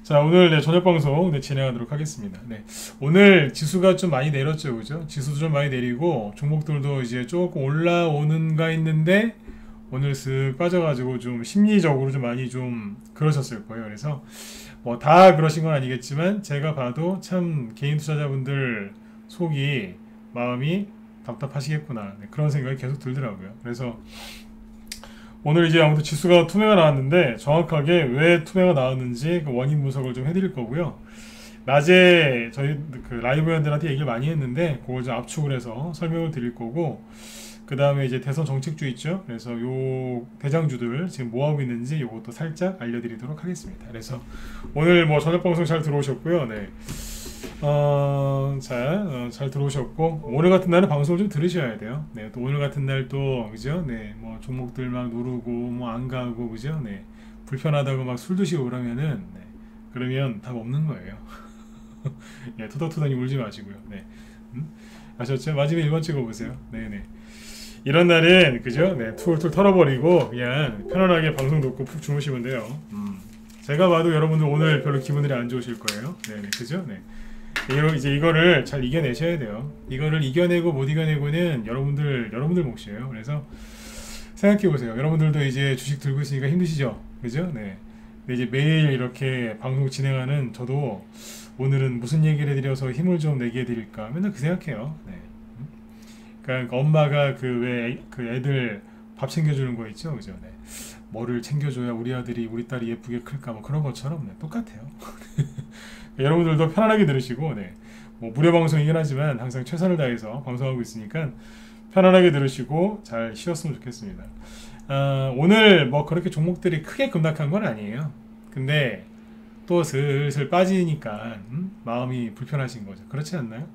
자, 오늘 저녁 방송 진행하도록 하겠습니다. 네. 오늘 지수가 좀 많이 내렸죠, 그죠? 지수도 좀 많이 내리고 종목들도 이제 조금 올라오는가 했는데 오늘 쓱 빠져가지고 좀 심리적으로 좀 많이 좀 그러셨을 거예요. 그래서 뭐 다 그러신 건 아니겠지만 제가 봐도 참 개인 투자자분들 속이 마음이 답답하시겠구나, 네, 그런 생각이 계속 들더라고요. 그래서 오늘 이제 아무튼 지수가 투매가 나왔는데 정확하게 왜 투매가 나왔는지 그 원인 분석을 좀 해드릴 거고요. 낮에 저희 그 라이브 회원들한테 얘기를 많이 했는데 그걸 좀 압축을 해서 설명을 드릴 거고, 그 다음에 이제 대선 정책주 있죠. 그래서 요 대장주들 지금 뭐 하고 있는지 요것도 살짝 알려드리도록 하겠습니다. 그래서 오늘 뭐 저녁 방송 잘 들어오셨고요. 네. 잘 들어오셨고, 오늘 같은 날은 방송을 좀 들으셔야 돼요. 네, 또 오늘 같은 날 또, 그죠? 네, 뭐 종목들 막 누르고, 뭐 안 가고, 그죠? 네, 불편하다고 막 술 드시고 그러면은, 네, 그러면 답 없는 거예요. 예, 토닥토닥이 울지 마시고요. 네, 아셨죠? 마지막에 1번 찍어보세요. 네네. 이런 날은, 그죠? 네, 툴툴 털어버리고, 그냥 편안하게 방송 듣고 푹 주무시면 돼요. 제가 봐도 여러분들 오늘 별로 기분들이 안 좋으실 거예요. 네네, 그죠? 네. 이제 이거를 잘 이겨내셔야 돼요. 이거를 이겨내고 못 이겨내고는 여러분들 몫이에요. 그래서 생각해 보세요. 여러분들도 이제 주식 들고 있으니까 힘드시죠? 그죠? 네. 근데 이제 매일 이렇게 방송 진행하는 저도 오늘은 무슨 얘기를 해드려서 힘을 좀 내게 해드릴까 맨날 그 생각해요. 네. 그러니까 엄마가 그 애들 밥 챙겨주는 거 있죠? 그죠? 네. 뭐를 챙겨줘야 우리 아들이 우리 딸이 예쁘게 클까 뭐 그런 것처럼, 네, 똑같아요. 여러분들도 편안하게 들으시고, 네, 뭐 무료 방송이긴 하지만 항상 최선을 다해서 방송하고 있으니까 편안하게 들으시고 잘 쉬었으면 좋겠습니다. 오늘 뭐 그렇게 종목들이 크게 급락한 건 아니에요. 근데 또 슬슬 빠지니까 마음이 불편하신 거죠. 그렇지 않나요?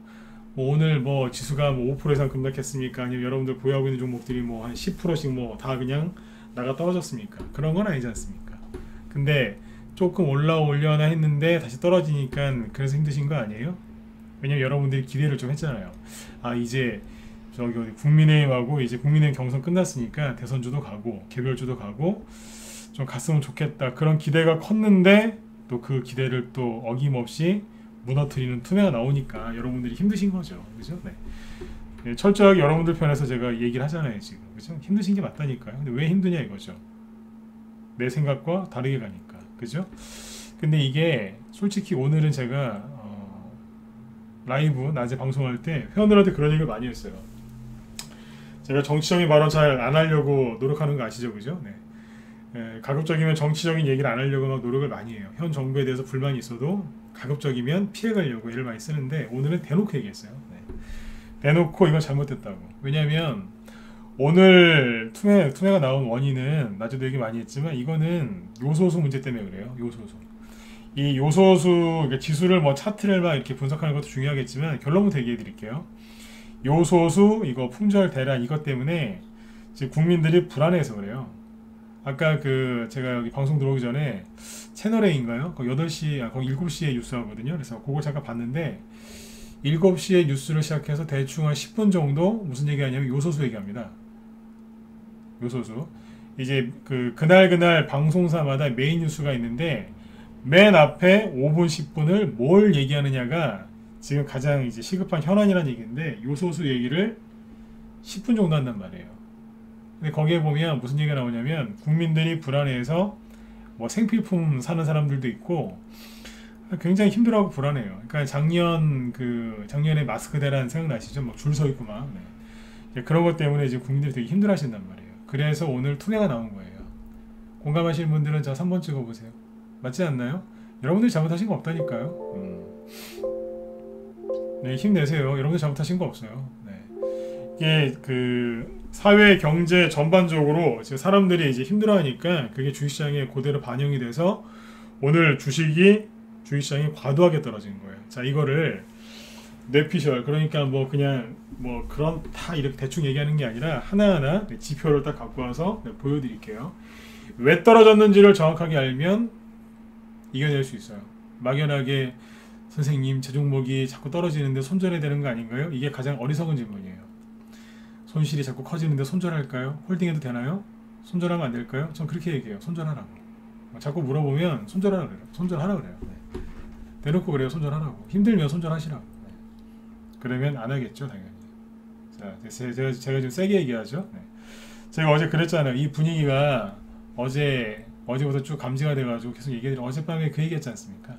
뭐 오늘 뭐 지수가 뭐 5% 이상 급락했습니까? 아니면 여러분들 보유하고 있는 종목들이 뭐 한 10%씩 뭐 다 그냥 나가 떨어졌습니까? 그런 건 아니지 않습니까? 근데 조금 올라오려나 했는데 다시 떨어지니까 그래서 힘드신 거 아니에요? 왜냐면 여러분들이 기대를 좀 했잖아요. 아, 이제 저기 어디 국민의힘하고 이제 국민의힘 경선 끝났으니까 대선주도 가고 개별주도 가고 좀 갔으면 좋겠다, 그런 기대가 컸는데 또 그 기대를 또 어김없이 무너뜨리는 투매가 나오니까 여러분들이 힘드신 거죠. 그죠? 네. 네, 철저하게 여러분들 편에서 제가 얘기를 하잖아요, 지금. 그죠? 힘드신 게 맞다니까요. 근데 왜 힘드냐 이거죠. 내 생각과 다르게 가니까. 그죠? 근데 이게 솔직히 오늘은 제가 라이브 낮에 방송할 때 회원들한테 그런 얘기를 많이 했어요. 제가 정치적인 발언 잘 안 하려고 노력하는 거 아시죠? 그죠? 네. 가급적이면 정치적인 얘기를 안 하려고 막 노력을 많이 해요. 현 정부에 대해서 불만이 있어도 가급적이면 피해가려고 애를 많이 쓰는데 오늘은 대놓고 얘기했어요. 네. 대놓고 이건 잘못됐다고. 왜냐하면 오늘 투매가 나온 원인은 낮에도 얘기 많이 했지만 이거는 요소수 문제 때문에 그래요. 요소수. 이 요소수, 그러니까 지수를 뭐 차트를 막 이렇게 분석하는 것도 중요하겠지만 결론부터 얘기해 드릴게요. 요소수, 이거 품절 대란 이것 때문에 지금 국민들이 불안해서 그래요. 아까 제가 여기 방송 들어오기 전에 채널A인가요? 거기 8시, 거기 7시에 뉴스 하거든요. 그래서 그거 잠깐 봤는데 7시에 뉴스를 시작해서 대충 한 10분 정도 무슨 얘기 하냐면 요소수 얘기합니다. 요소수. 이제 그날 방송사마다 메인 뉴스가 있는데 맨 앞에 5분, 10분을 뭘 얘기하느냐가 지금 가장 이제 시급한 현안이라는 얘기인데 요소수 얘기를 10분 정도 한단 말이에요. 근데 거기에 보면 무슨 얘기가 나오냐면 국민들이 불안해서 뭐 생필품 사는 사람들도 있고 굉장히 힘들어하고 불안해요. 그러니까 작년에 마스크 대란 생각나시죠? 막 줄 서 있고 막. 네. 그런 것 때문에 지금 국민들이 되게 힘들어하신단 말이에요. 그래서 오늘 투매가 나온 거예요. 공감하시는 분들은 자 3번 찍어보세요. 맞지 않나요? 여러분들이 잘못하신 거 없다니까요. 네, 힘내세요. 여러분들 잘못하신 거 없어요. 네. 이게 사회 경제 전반적으로 지금 사람들이 이제 힘들어하니까 그게 주식시장에 그대로 반영이 돼서 오늘 주식시장이 과도하게 떨어진 거예요. 자, 이거를 뇌피셜, 그러니까 뭐 그냥 뭐 그런 다 이렇게 대충 얘기하는 게 아니라 하나하나 지표를 딱 갖고 와서 보여드릴게요. 왜 떨어졌는지를 정확하게 알면 이겨낼 수 있어요. 막연하게 선생님 제 종목이 자꾸 떨어지는데 손절해야 되는 거 아닌가요? 이게 가장 어리석은 질문이에요. 손실이 자꾸 커지는데 손절할까요? 홀딩해도 되나요? 손절하면 안 될까요? 전 그렇게 얘기해요. 손절하라고. 자꾸 물어보면 손절하라 그래요. 손절하라 그래요. 네. 대놓고 그래요. 손절하라고. 힘들면 손절하시라고. 네. 그러면 안 하겠죠, 당연히. 자, 제가 좀 세게 얘기하죠. 네. 제가 어제 그랬잖아요. 이 분위기가 어제부터 쭉 감지가 돼가지고 계속 얘기해드려. 어젯밤에 그 얘기했지 않습니까?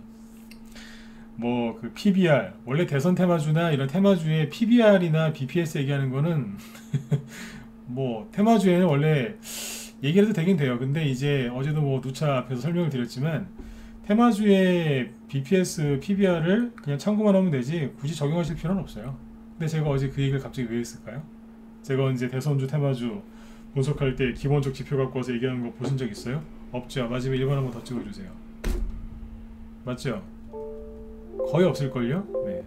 뭐 그 PBR 원래 대선 테마주나 이런 테마주에 PBR이나 BPS 얘기하는 거는 뭐 테마주에는 원래 얘기를 해도 되긴 돼요. 근데 이제 어제도 뭐 누차 앞에서 설명을 드렸지만 테마주의 BPS, PBR을 그냥 참고만 하면 되지 굳이 적용하실 필요는 없어요. 근데 제가 어제 그 얘기를 갑자기 왜 했을까요? 제가 이제 대선주 테마주 분석할 때 기본적 지표 갖고 와서 얘기하는 거 보신 적 있어요? 없죠. 마지막에 1번 한번 더 찍어주세요. 맞죠? 거의 없을걸요? 네.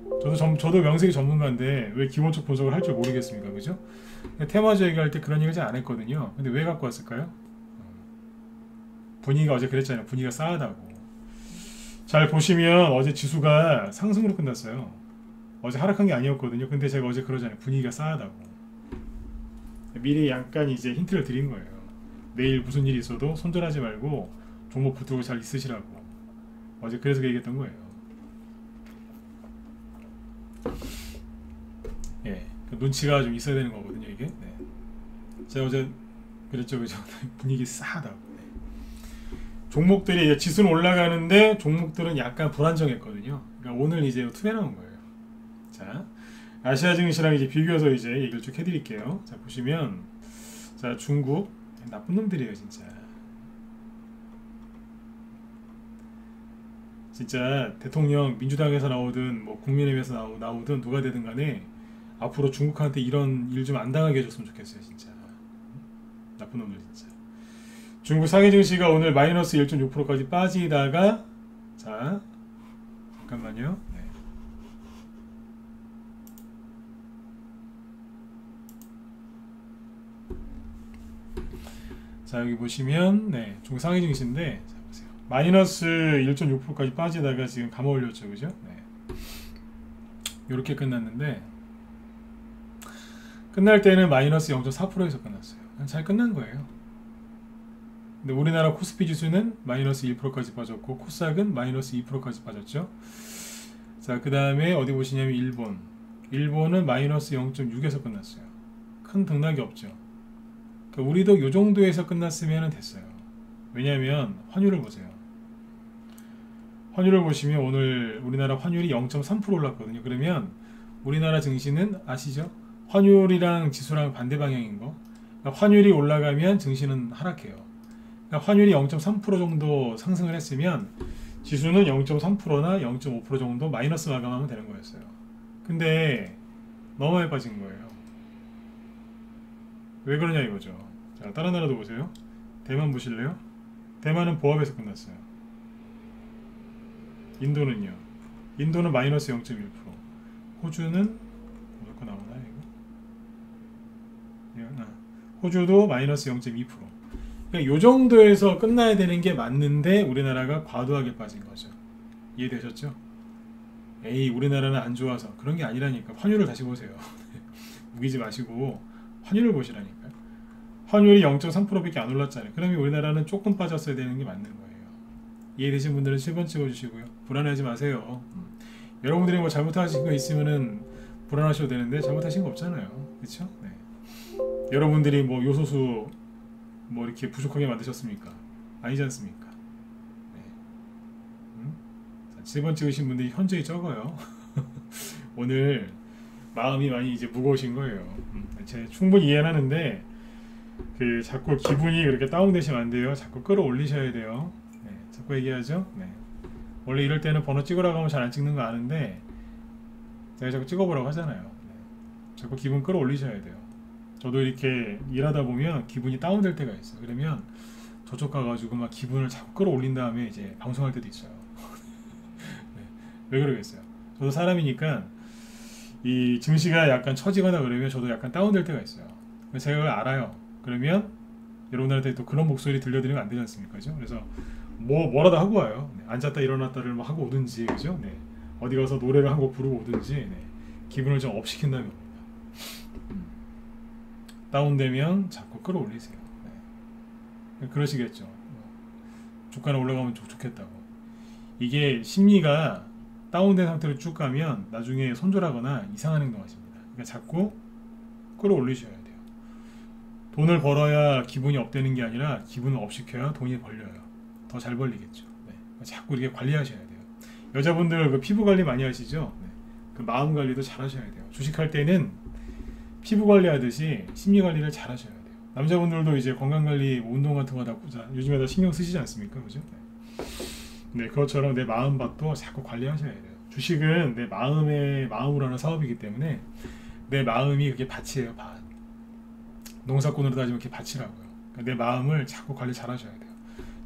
저도 명색이 전문가인데 왜 기본적 분석을 할 줄 모르겠습니까? 그죠? 테마주 얘기할 때 그런 얘기를 잘 안 했거든요. 근데 왜 갖고 왔을까요? 분위기가 어제 그랬잖아요. 분위기가 싸하다고. 잘 보시면 어제 지수가 상승으로 끝났어요. 어제 하락한 게 아니었거든요. 근데 제가 어제 그러잖아요. 분위기가 싸하다고. 미리 약간 이제 힌트를 드린 거예요. 내일 무슨 일이 있어도 손절하지 말고 종목 붙들고 잘 있으시라고. 어제 그래서 그 얘기했던 거예요. 예, 그 눈치가 좀 있어야 되는 거거든요, 이게. 네. 제가 어제 그랬죠, 그죠? 분위기 싸하다고. 네. 종목들이 지수는 올라가는데 종목들은 약간 불안정했거든요. 그러니까 오늘 이제 투매 나온 거예요. 자, 아시아 증시랑 이제 비교해서 이제 얘기를 쭉 해드릴게요. 자, 보시면 자 중국 나쁜 놈들이에요, 진짜. 진짜 대통령 민주당에서 나오든 뭐 국민의힘에서 나오든 누가 되든 간에 앞으로 중국한테 이런 일 좀 안 당하게 해줬으면 좋겠어요, 진짜. 나쁜 놈들 진짜. 중국 상해 증시가 오늘 마이너스 1.6%까지 빠지다가 자 잠깐만요. 네. 자 여기 보시면 네 중국 상해 증시인데 자 보세요. 마이너스 1.6%까지 빠지다가 지금 감아 올렸죠, 그죠? 네. 이렇게 끝났는데 끝날 때는 마이너스 0.4%에서 끝났어요. 잘 끝난 거예요. 근데 우리나라 코스피 지수는 마이너스 1%까지 빠졌고 코스닥은 마이너스 2%까지 빠졌죠. 자, 그 다음에 어디 보시냐면 일본은 마이너스 0.6에서 끝났어요. 큰 등락이 없죠. 그러니까 우리도 이 정도에서 끝났으면 됐어요. 왜냐하면 환율을 보세요. 환율을 보시면 오늘 우리나라 환율이 0.3% 올랐거든요. 그러면 우리나라 증시는 아시죠? 환율이랑 지수랑 반대 방향인 거. 그러니까 환율이 올라가면 증시는 하락해요. 그러니까 환율이 0.3% 정도 상승을 했으면 지수는 0.3%나 0.5% 정도 마이너스 마감하면 되는 거였어요. 근데 너무 많이 빠진 거예요. 왜 그러냐 이거죠. 자, 다른 나라도 보세요. 대만 보실래요? 대만은 보합에서 끝났어요. 인도는요. 인도는 마이너스 0.1%. 호주는 어디서 나오나 이거? 호주도 마이너스 0.2%. 그러니까 요 정도에서 끝나야 되는 게 맞는데 우리나라가 과도하게 빠진 거죠. 이해되셨죠? 에이 우리나라는 안 좋아서 그런 게 아니라니까. 환율을 다시 보세요. 우기지 마시고 환율을 보시라니까. 환율이 0.3%밖에 안 올랐잖아요. 그러면 우리나라는 조금 빠졌어야 되는 게 맞는 거예요. 이해되신 분들은 7번 찍어주시고요. 불안하지 마세요. 여러분들이 뭐 잘못하신 거 있으면은 불안하셔도 되는데 잘못하신 거 없잖아요. 그렇죠? 네. 여러분들이 뭐 요소수 뭐 이렇게 부족하게 만드셨습니까? 아니지 않습니까? 네. 7번 찍으신 분들이 현저히 적어요. 오늘 마음이 많이 이제 무거우신 거예요. 제가 충분히 이해는 하는데 그 자꾸 기분이 그렇게 다운되시면 안 돼요. 자꾸 끌어올리셔야 돼요. 네, 자꾸 얘기하죠. 네. 원래 이럴 때는 번호 찍으라고 하면 잘 안 찍는 거 아는데 제가 자꾸 찍어보라고 하잖아요. 네. 자꾸 기분 끌어올리셔야 돼요. 저도 이렇게 일하다 보면 기분이 다운될 때가 있어요. 그러면 저쪽 가가지고 막 기분을 자꾸 끌어올린 다음에 이제 방송할 때도 있어요. 네. 왜 그러겠어요? 저도 사람이니까 이 증시가 약간 처지거나 그러면 저도 약간 다운될 때가 있어요. 제가 그걸 알아요. 그러면 여러분들한테 또 그런 목소리 들려드리면 안 되지 않습니까? 그죠? 그래서 뭐라도 하고 와요. 네. 앉았다 일어났다를 뭐 하고 오든지, 그죠? 네. 어디 가서 노래를 한 곡 부르고 오든지, 네. 기분을 좀 업 시킨다면 옵니다. 다운되면 자꾸 끌어올리세요. 네. 그러시겠죠. 주가는 올라가면 좋겠다고. 이게 심리가 다운된 상태로 쭉 가면 나중에 손절하거나 이상한 행동하십니다. 그러니까 자꾸 끌어올리셔야 돼요. 돈을 벌어야 기분이 업되는 게 아니라 기분을 업시켜야 돈이 벌려요. 더 잘 벌리겠죠. 네. 자꾸 이렇게 관리하셔야 돼요. 여자분들 그 피부 관리 많이 하시죠? 네. 그 마음 관리도 잘 하셔야 돼요. 주식할 때는 피부 관리하듯이 심리 관리를 잘 하셔야 돼요. 남자분들도 이제 건강 관리, 운동 같은 거 다 요즘에 다 신경 쓰시지 않습니까? 그죠? 네. 그것처럼 내 마음밭도 자꾸 관리하셔야 돼요. 주식은 내 마음으로 하는 사업이기 때문에 내 마음이 그게 밭이에요, 밭. 농사꾼으로 따지면 이렇게 밭이라고요. 그러니까 내 마음을 자꾸 관리 잘 하셔야 돼요.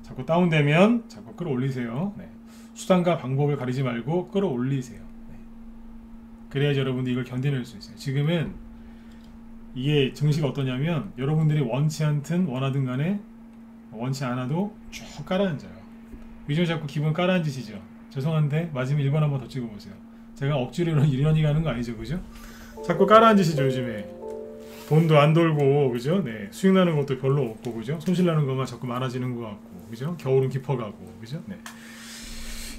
자꾸 다운되면 자꾸 끌어올리세요. 네. 수단과 방법을 가리지 말고 끌어올리세요. 네. 그래야지 여러분들이 이걸 견뎌낼 수 있어요. 지금은 이게 증시가 어떠냐면 여러분들이 원치 않든 원하든 간에 원치 않아도 쭉 깔아앉아요. 요즘 자꾸 기분 깔아앉으시죠? 죄송한데 맞으면 1번 한번 더 찍어보세요. 제가 억지로 이런 얘기 하는 거 아니죠, 그죠? 자꾸 깔아앉으시죠, 요즘에. 돈도 안 돌고, 그죠? 네. 수익 나는 것도 별로 없고, 그죠? 손실 나는 것만 자꾸 많아지는 것 같고, 그죠? 겨울은 깊어가고, 그죠? 네.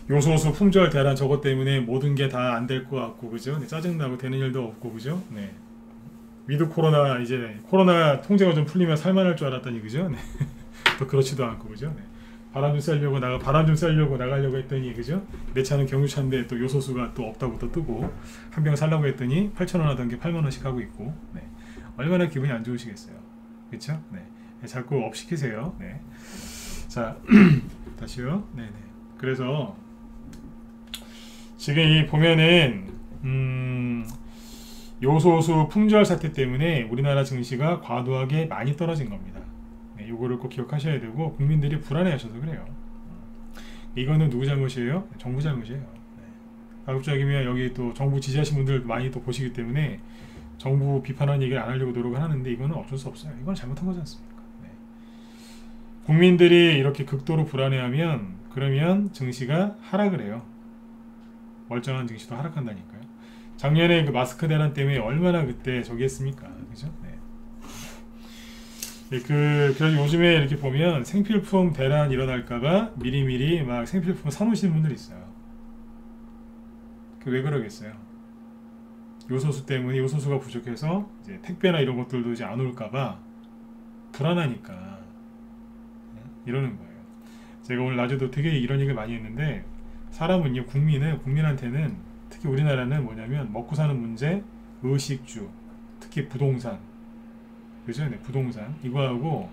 요소수 품절 대란 저것 때문에 모든 게 다 안 될 것 같고, 그죠? 네. 짜증나고 되는 일도 없고, 그죠? 네. 위드 코로나, 이제 코로나 통제가 좀 풀리면 살만할 줄 알았더니, 그죠? 네. 또 그렇지도 않고, 그죠? 네. 바람 좀 쐬려고 나가려고 했더니, 그죠? 내 차는 경유차인데 또 요소수가 또 없다고 또 뜨고, 한 병 살려고 했더니 8,000원 하던 게 8만원씩 하고 있고, 네. 얼마나 기분이 안 좋으시겠어요. 그쵸? 네. 자꾸 업 시키세요. 네. 자, 다시요. 네네. 그래서, 지금 이 보면은, 요소수 품절 사태 때문에 우리나라 증시가 과도하게 많이 떨어진 겁니다. 네, 요거를 꼭 기억하셔야 되고, 국민들이 불안해 하셔서 그래요. 이거는 누구 잘못이에요? 정부 잘못이에요. 네. 가급적이면 여기 또 정부 지지하신 분들 많이 또 보시기 때문에, 정부 비판하는 얘기를 안 하려고 노력을 하는데 이거는 어쩔 수 없어요. 이건 잘못한 거지 않습니까? 네. 국민들이 이렇게 극도로 불안해하면 그러면 증시가 하락을 해요. 멀쩡한 증시도 하락한다니까요. 작년에 그 마스크 대란 때문에 얼마나 그때 저기 했습니까? 그죠? 네. 네, 그래서 요즘에 이렇게 보면 생필품 대란 일어날까봐 미리미리 막 생필품 사놓으시는 분들이 있어요. 왜 그러겠어요? 요소수 때문에 요소수가 부족해서 이제 택배나 이런 것들도 이제 안 올까봐 불안하니까 이러는 거예요. 제가 오늘 낮에도 되게 이런 얘기를 많이 했는데 사람은요, 국민한테는 특히 우리나라는 뭐냐면 먹고 사는 문제, 의식주, 특히 부동산, 그죠? 네, 부동산 이거하고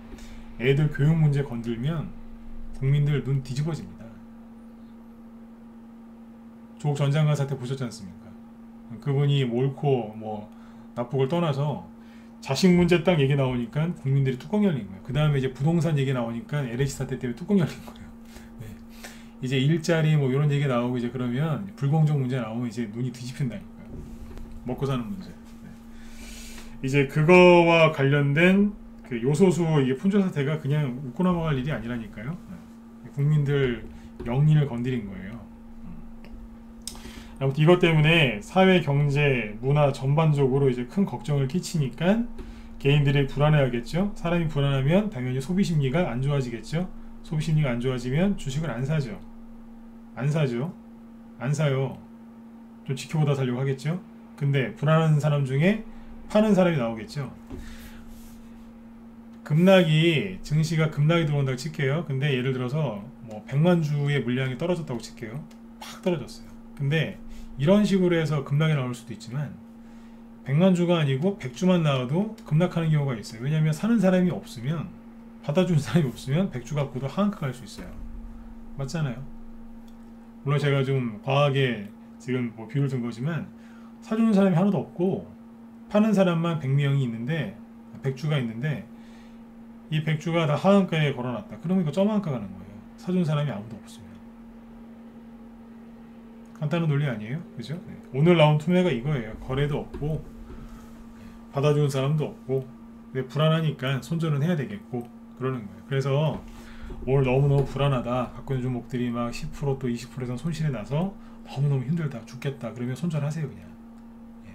애들 교육 문제 건들면 국민들 눈 뒤집어집니다. 조국 전 장관 사태 보셨지 않습니까? 그분이 옳고 뭐 나쁘고를 떠나서 자식 문제 딱 얘기 나오니까 국민들이 뚜껑 열린 거예요. 그 다음에 이제 부동산 얘기 나오니까 LH 사태 때문에 뚜껑 열린 거예요. 네. 이제 일자리 뭐 이런 얘기 나오고 이제 그러면 불공정 문제 나오면 이제 눈이 뒤집힌다니까요. 먹고 사는 문제. 네. 이제 그거와 관련된 그 요소수 이게 품절 사태가 그냥 웃고 넘어갈 일이 아니라니까요. 네. 국민들 영린을 건드린 거예요. 아무튼 이것 때문에 사회, 경제, 문화 전반적으로 이제 큰 걱정을 끼치니까 개인들이 불안해하겠죠. 사람이 불안하면 당연히 소비 심리가 안 좋아지겠죠. 소비 심리가 안 좋아지면 주식을 안 사죠. 안 사요. 좀 지켜보다 살려고 하겠죠. 근데 불안한 사람 중에 파는 사람이 나오겠죠. 증시가 급락이 들어온다고 칠게요. 근데 예를 들어서 뭐 100만 주의 물량이 떨어졌다고 칠게요. 팍 떨어졌어요. 근데 이런 식으로 해서 급락이 나올 수도 있지만 100만 주가 아니고 100주만 나와도 급락하는 경우가 있어요. 왜냐하면 사는 사람이 없으면, 받아주는 사람이 없으면 100주 갖고도 하한가 갈 수 있어요. 맞잖아요. 물론 제가 좀 과하게 지금 뭐 비유를 든 거지만 사주는 사람이 하나도 없고 파는 사람만 100명이 있는데 100주가 있는데 이 100주가 다 하한가에 걸어놨다. 그러면 이거 점한가 가는 거예요. 사주는 사람이 아무도 없으면. 간단한 논리 아니에요? 그죠? 네. 오늘 나온 투매가 이거예요. 거래도 없고 받아주는 사람도 없고 근데 불안하니까 손절은 해야 되겠고 그러는 거예요. 그래서 오늘 너무너무 불안하다. 갖고 있는 종목들이 막 10% 또 20% 이상 손실이 나서 너무너무 힘들다. 죽겠다. 그러면 손절하세요. 그냥. 예.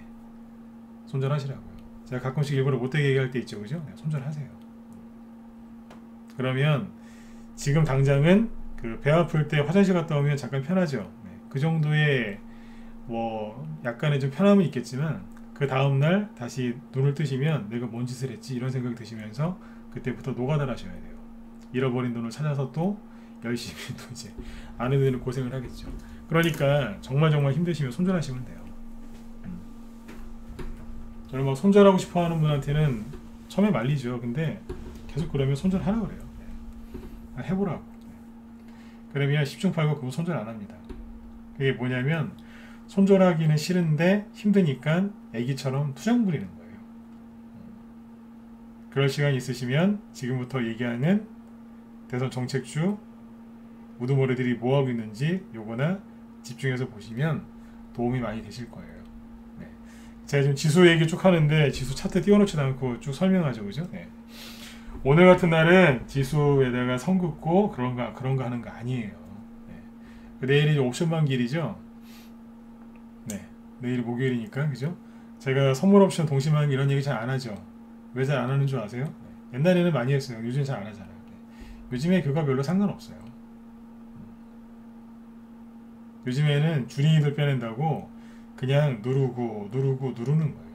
손절하시라고요. 제가 가끔씩 일부러 못되게 얘기할 때 있죠. 그죠? 네, 손절하세요. 그러면 지금 당장은 그 배 아플 때 화장실 갔다 오면 잠깐 편하죠. 그 정도의 뭐 약간의 좀 편함은 있겠지만 그 다음날 다시 눈을 뜨시면 내가 뭔 짓을 했지 이런 생각이 드시면서 그때부터 노가다를 하셔야 돼요. 잃어버린 돈을 찾아서 또 열심히 또 이제 아는 데는 고생을 하겠죠. 그러니까 정말 힘드시면 손절하시면 돼요. 저는 막 손절하고 싶어 하는 분한테는 처음에 말리죠. 근데 계속 그러면 손절하라 그래요. 해보라고. 그러면 10중 8구 그거 손절 안 합니다. 그게 뭐냐면 손절하기는 싫은데 힘드니까 애기처럼 투정 부리는 거예요. 그럴 시간 있으시면 지금부터 얘기하는 대선 정책주 우두머리들이 뭐하고 있는지 요거나 집중해서 보시면 도움이 많이 되실 거예요. 네. 제가 지금 지수 얘기 쭉 하는데 지수 차트 띄워놓지도 않고 쭉 설명하죠. 그죠? 네. 오늘 같은 날은 지수에다가 선 긋고 그런 거 하는 거 아니에요. 네. 내일이 옵션만 길이죠. 네. 내일이 목요일이니까 그죠? 제가 선물 옵션 동시만 이런 얘기 잘 안 하죠. 왜 잘 안 하는 줄 아세요? 네. 옛날에는 많이 했어요. 요즘 잘 안 하잖아요. 네. 요즘에 그거 별로 상관없어요. 요즘에는 주린이들 빼낸다고 그냥 누르는 거예요.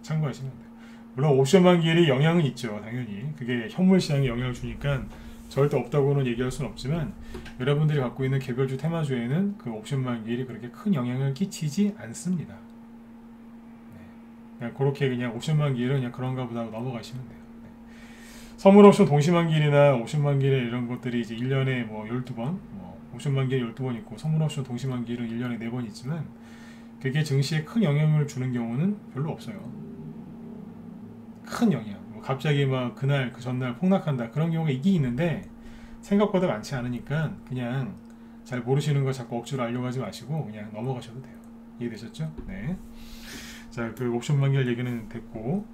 참고하시면 돼요. 물론 옵션 만기일이 영향은 있죠. 당연히 그게 현물 시장에 영향을 주니까 절대 없다고는 얘기할 수는 없지만 여러분들이 갖고 있는 개별주 테마주에는 그 옵션 만기일이 그렇게 큰 영향을 끼치지 않습니다. 네. 그냥 그렇게 그냥 옵션 만기일은 그냥 그런가 보다 하고 넘어가시면 돼요. 네. 선물 옵션 동시 만기일이나 옵션 만기일 이런 것들이 이제 1년에 뭐 12번 옵션 만기일 12번 있고 선물 옵션 동시 만기일은 1년에 4번 있지만 그게 증시에 큰 영향을 주는 경우는 별로 없어요. 큰 영향. 갑자기 막 그날 그 전날 폭락한다 그런 경우가 있긴 있는데 생각보다 많지 않으니까 그냥 잘 모르시는 거 자꾸 억지로 알려고 하지 마시고 그냥 넘어가셔도 돼요. 이해되셨죠? 네. 자, 그 옵션 만기일 얘기는 됐고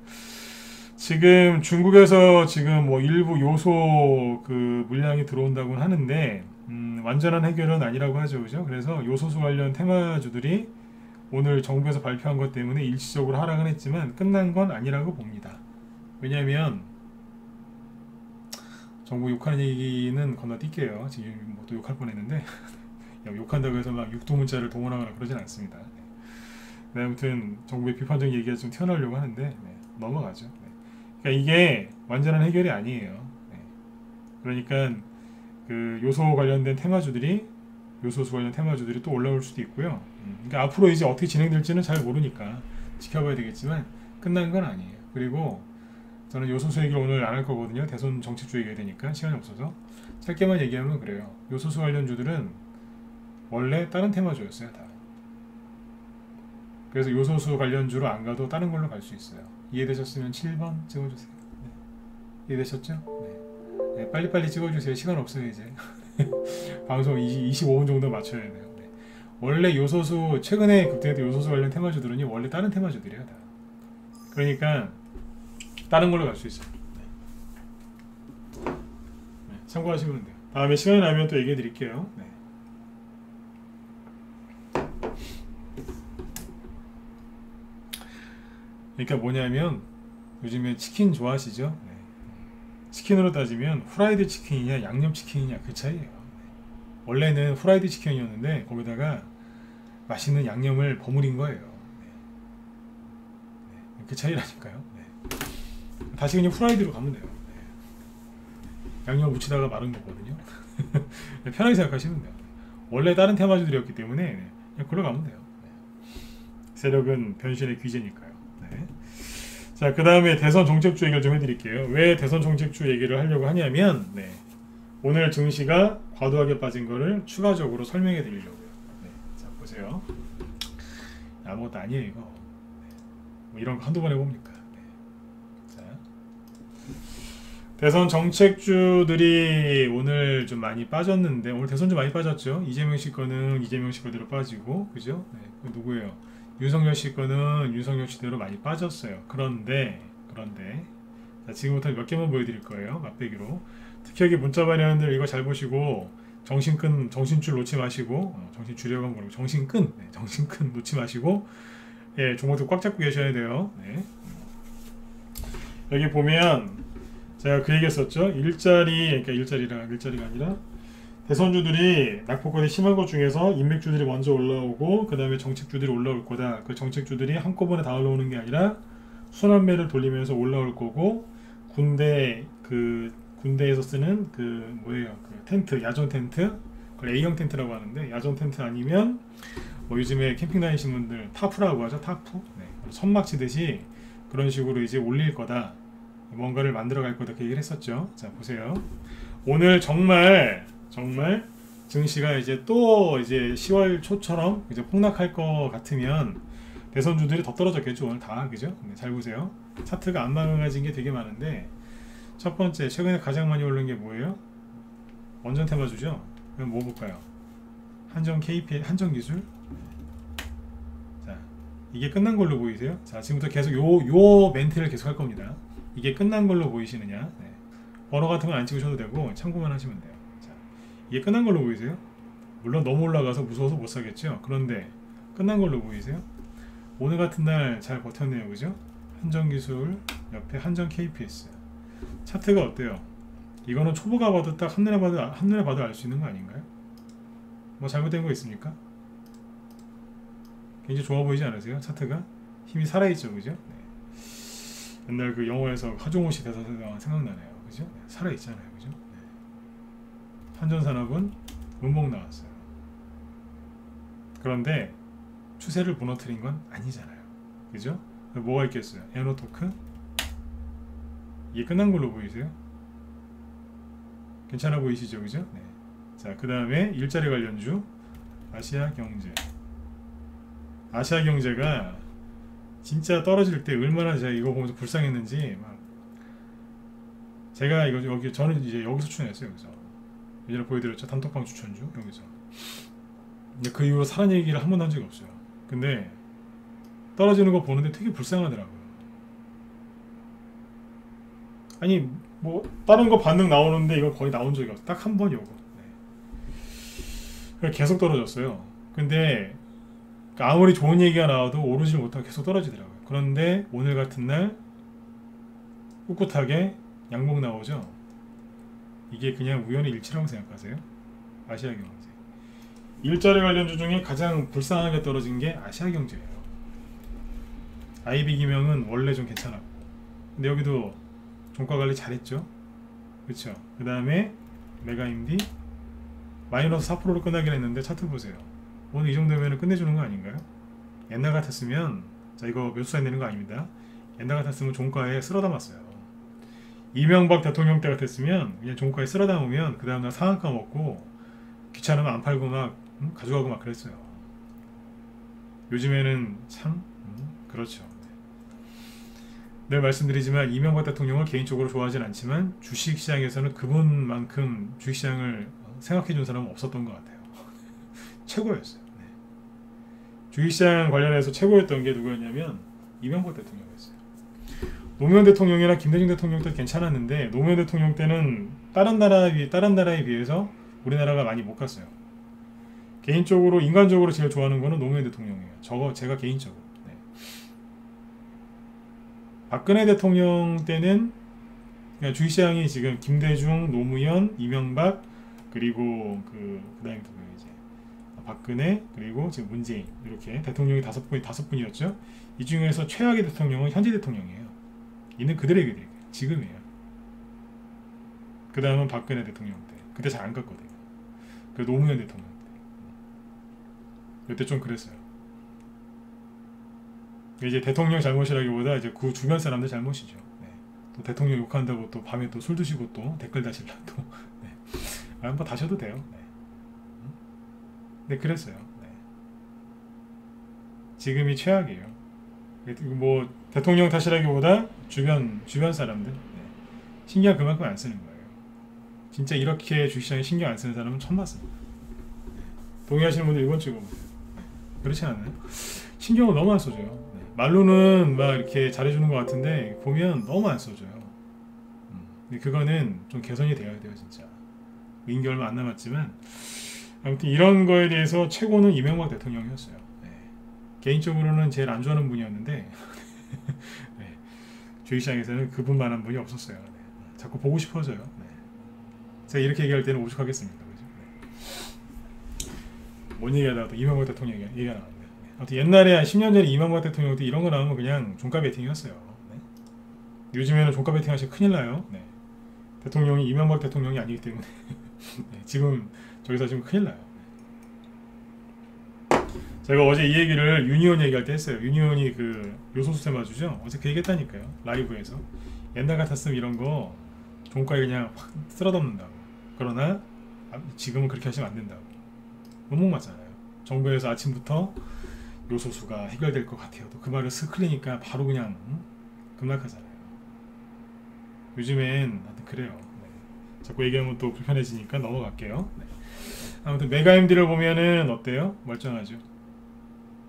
지금 중국에서 지금 뭐 일부 요소 그 물량이 들어온다고는 하는데 완전한 해결은 아니라고 하죠. 그죠? 그래서 요소수 관련 테마주들이 오늘 정부에서 발표한 것 때문에 일시적으로 하락은 했지만 끝난 건 아니라고 봅니다. 왜냐하면 정부 욕하는 얘기는 건너뛸게요. 지금 뭐 또 욕할 뻔했는데 욕한다고 해서 막 육두문자를 동원하거나 그러진 않습니다. 네, 아무튼 정부의 비판적인 얘기가 좀 튀어나오려고 하는데 네, 넘어가죠. 네. 그러니까 이게 완전한 해결이 아니에요. 네. 그러니까 그 요소 관련된 테마주들이 요소수 관련 테마주들이 또 올라올 수도 있고요. 그러니까 앞으로 이제 어떻게 진행될지는 잘 모르니까 지켜봐야 되겠지만 끝난 건 아니에요. 그리고 저는 요소수 얘기를 오늘 안 할 거거든요. 대선 정책주 얘기해야 되니까 시간이 없어서 짧게만 얘기하면 그래요. 요소수 관련주들은 원래 다른 테마주였어요. 다. 그래서 요소수 관련주로 안 가도 다른 걸로 갈 수 있어요. 이해되셨으면 7번 찍어주세요. 네. 이해되셨죠? 네. 네, 빨리빨리 찍어주세요. 시간 없어요 이제. 방송 25분 정도 맞춰야 돼요. 네. 원래 요소수 최근에 급등했던 요소수 관련 테마주들은 원래 다른 테마주들이에요. 다. 그러니까 다른 걸로 갈 수 있어요. 네. 네, 참고하시면 돼요. 다음에 시간이 나면 또 얘기해 드릴게요. 네. 그러니까 뭐냐면 요즘에 치킨 좋아하시죠? 네. 치킨으로 따지면 후라이드 치킨이냐 양념 치킨이냐 그 차이예요. 원래는 후라이드 치킨이었는데 거기다가 맛있는 양념을 버무린 거예요. 네. 그 차이라니까요. 네. 다시 그냥 후라이드로 가면 돼요. 네. 양념 묻히다가 마른 거거든요. 편하게 생각하시면 돼요. 원래 다른 테마주들이었기 때문에 그냥 그걸로 가면 돼요. 네. 세력은 변신의 귀재니까요. 네. 자, 그 다음에 대선 정책주 얘기를 좀 해드릴게요. 왜 대선 정책주 얘기를 하려고 하냐면 네. 오늘 증시가 과도하게 빠진 거를 추가적으로 설명해 드리려고요. 네. 자, 보세요. 아무것도 아니에요 이거. 네. 뭐 이런 거 한두 번 해봅니까? 네. 자, 대선 정책주들이 오늘 좀 많이 빠졌는데 오늘 대선 좀 많이 빠졌죠. 이재명 씨 거는 이재명 씨 거대로 빠지고 그죠? 네. 그 누구예요? 윤석열 씨 거는 윤석열 씨대로 많이 빠졌어요. 그런데 자, 지금부터 몇 개만 보여드릴 거예요. 맛배기로. 특히 여기 문자 발행하는들 이거 잘 보시고 정신줄 놓지 마시고 정신줄이라고 하면 모르고 정신끈 놓지 마시고 예, 종목들 꽉 잡고 계셔야 돼요. 네. 여기 보면 제가 그 얘기했었죠. 일자리가 아니라 대선주들이 낙폭과이 심한 것 중에서 인맥주들이 먼저 올라오고 그 다음에 정책주들이 올라올 거다. 그 정책주들이 한꺼번에 다 올라오는 게 아니라 순환매를 돌리면서 올라올 거고 군대에서 쓰는 그 뭐예요? 그 텐트, 야전 텐트, 그걸 A형 텐트라고 하는데 야전 텐트 아니면 뭐 요즘에 캠핑 다니시는 분들 타프라고 하죠. 타프. 네. 천막 치듯이 그런 식으로 이제 올릴 거다. 뭔가를 만들어 갈 거다. 그 얘기를 했었죠. 자, 보세요. 오늘 정말 증시가 이제 또 이제 10월 초처럼 이제 폭락할 것 같으면 대선주들이 더 떨어졌겠죠. 오늘 다. 그죠? 네, 잘 보세요. 차트가 안 망가진 게 되게 많은데 첫 번째, 최근에 가장 많이 오른 게 뭐예요? 원전 테마주죠? 그럼 뭐 볼까요? 한정 KPI, 한정기술. 자, 이게 끝난 걸로 보이세요? 자, 지금부터 계속 요 멘트를 계속 할 겁니다. 이게 끝난 걸로 보이시느냐? 네. 번호 같은 건 안 찍으셔도 되고 참고만 하시면 돼요. 자, 이게 끝난 걸로 보이세요? 물론 너무 올라가서 무서워서 못 사겠죠? 그런데 끝난 걸로 보이세요? 오늘 같은 날 잘 버텼네요. 그죠? 한정기술 옆에 한정 KPS. 차트가 어때요? 이거는 초보가 봐도 딱 한눈에 봐도 알 수 있는 거 아닌가요? 뭐 잘못된 거 있습니까? 굉장히 좋아 보이지 않으세요? 차트가? 힘이 살아있죠. 그죠? 네. 옛날 그 영화에서 하종우 씨 대사 생각나네요. 그죠? 네. 살아있잖아요. 그죠? 네. 한전산업은 음봉 나왔어요. 그런데 추세를 무너뜨린 건 아니잖아요. 그죠? 뭐가 있겠어요? 에너토크? 이게 끝난 걸로 보이세요? 괜찮아 보이시죠? 그죠? 네. 자, 그 다음에 일자리 관련주 아시아경제. 아시아경제가 진짜 떨어질 때 얼마나 제가 이거 보면서 불쌍했는지 막 제가 이거 여기 저는 이제 여기서 추천했어요. 여기서 예전에 보여드렸죠. 단톡방 추천주 여기서. 근데 그 이후로 사는 얘기를 한 번도 한 적이 없어요. 근데 떨어지는 거 보는데 되게 불쌍하더라고요. 아니 뭐 다른 거 반등 나오는데 이거 거의 나온 적이 없어. 딱 한 번 요거. 네. 계속 떨어졌어요. 근데 아무리 좋은 얘기가 나와도 오르질 못하고 계속 떨어지더라고요. 그런데 오늘 같은 날 꿋꿋하게 양봉 나오죠. 이게 그냥 우연의 일치라고 생각하세요? 아시아경제. 일자리 관련주 중에 가장 불쌍하게 떨어진 게 아시아경제예요. IB기명은 원래 좀 괜찮았고 근데 여기도 종가관리 잘했죠. 그쵸. 그 다음에 메가임디 마이너스 4%로 끝나긴 했는데 차트 보세요. 오늘 이 정도면 끝내주는 거 아닌가요? 옛날 같았으면 자 이거 몇 수에 내는 거 아닙니다. 옛날 같았으면 종가에 쓸어 담았어요. 이명박 대통령 때 같았으면 그냥 종가에 쓸어 담으면 그 다음날 상한가 먹고 귀찮으면 안 팔고 막 가져가고 막 그랬어요. 요즘에는 참 그렇죠. 늘 말씀드리지만 이명박 대통령을 개인적으로 좋아하진 않지만 주식시장에서는 그분만큼 주식시장을 생각해준 사람은 없었던 것 같아요. 최고였어요. 네. 주식시장 관련해서 최고였던 게 누구였냐면 이명박 대통령이었어요. 노무현 대통령이나 김대중 대통령 때 괜찮았는데 노무현 대통령 때는 다른 나라에 비해서 우리나라가 많이 못 갔어요. 개인적으로 인간적으로 제일 좋아하는 거는 노무현 대통령이에요. 제가 개인적으로. 네. 박근혜 대통령 때는 그냥 주식시장이 지금 김대중, 노무현, 이명박 그리고 그다음에 이제 박근혜 그리고 지금 문재인 이렇게 대통령이 다섯 분이었죠. 이 중에서 최악의 대통령은 현재 대통령이에요. 있는 그대로 얘기해요. 지금이에요. 그 다음은 박근혜 대통령 때. 그때 잘 안 갔거든요. 그 노무현 대통령 때. 그때 좀 그랬어요. 이제 대통령 잘못이라기보다 이제 그 주변 사람들 잘못이죠. 네. 또 대통령 욕한다고 또 밤에 또 술 드시고 또 댓글 다시려 또. 네. 한번 다셔도 돼요. 네. 네, 그랬어요. 네. 지금이 최악이에요. 뭐 대통령 탓이라기보다 주변 사람들 네. 신경 그만큼 안 쓰는 거예요. 진짜 이렇게 주식시장에 신경 안 쓰는 사람은 처음 봤습니다. 네. 동의하시는 분들 이번 주 읽어보세요. 네. 그렇지 않나요? 신경을 너무 안 써줘요. 네. 말로는 막 이렇게 잘해주는 것 같은데 보면 너무 안 써줘요. 근데 그거는 좀 개선이 되어야 돼요. 진짜 임기 얼마 안 남았지만 아무튼 이런 거에 대해서 최고는 이명박 대통령이었어요. 네. 개인적으로는 제일 안 좋아하는 분이었는데 네. 주식시장에서는 그분만한 분이 없었어요. 네. 자꾸 보고 싶어져요. 네. 제가 이렇게 얘기할 때는 오죽하겠습니까? 그죠? 네. 뭔 얘기하다가 또 이명박 대통령 얘기가 나왔네요. 네. 아무튼 옛날에 한 10년 전에 이명박 대통령 때 이런 거 나오면 그냥 종가 베팅이었어요. 네. 요즘에는 종가 베팅 하시면 큰일 나요. 네. 대통령이 이명박 대통령이 아니기 때문에 네. 지금 저기서 지금 큰일 나요. 제가 어제 이 얘기를 유니온 얘기할 때 했어요. 유니온이 그 요소수 테마주죠. 어제 그 얘기했다니까요. 라이브에서. 옛날 같았으면 이런 거 종가에 그냥 확 쓸어덮는다고. 그러나 지금은 그렇게 하시면 안 된다고. 너무 맞잖아요. 정부에서 아침부터 요소수가 해결될 것 같아요. 또 그 말을 스클리니까 바로 그냥 급락하잖아요. 요즘엔 하여튼 그래요. 네. 자꾸 얘기하면 또 불편해지니까 넘어갈게요. 네. 아무튼 메가MD를 보면은 어때요? 멀쩡하죠.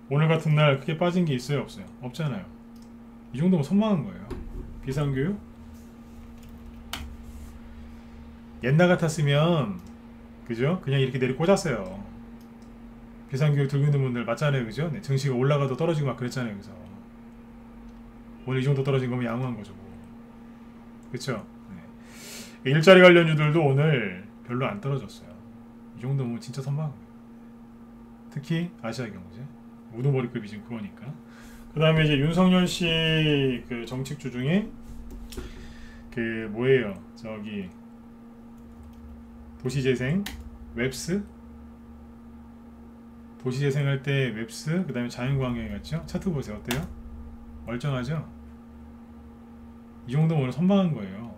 오늘 같은 날 크게 빠진 게 있어요? 없어요? 없잖아요. 이 정도면 선망한 거예요. 비상교육? 옛날 같았으면 그죠? 그냥 이렇게 내리 꽂았어요. 비상교육 들고 있는 분들 맞잖아요. 그죠? 네, 증시가 올라가도 떨어지고 막 그랬잖아요. 그래서 오늘 이 정도 떨어진 거면 양호한 거죠. 뭐. 그쵸? 네. 일자리 관련주들도 오늘 별로 안 떨어졌어요. 이 정도면 진짜 선망한 거예요. 특히 아시아경제. 우두머리급이 지금 그거니까. 그 다음에 이제 윤석열 씨 그 정책주 중에 그 뭐예요? 저기 도시재생, 웹스, 도시재생 할 때 웹스, 그 다음에 자연광경이 같죠? 차트 보세요. 어때요? 멀쩡하죠? 이 정도면 오늘 선방한 거예요.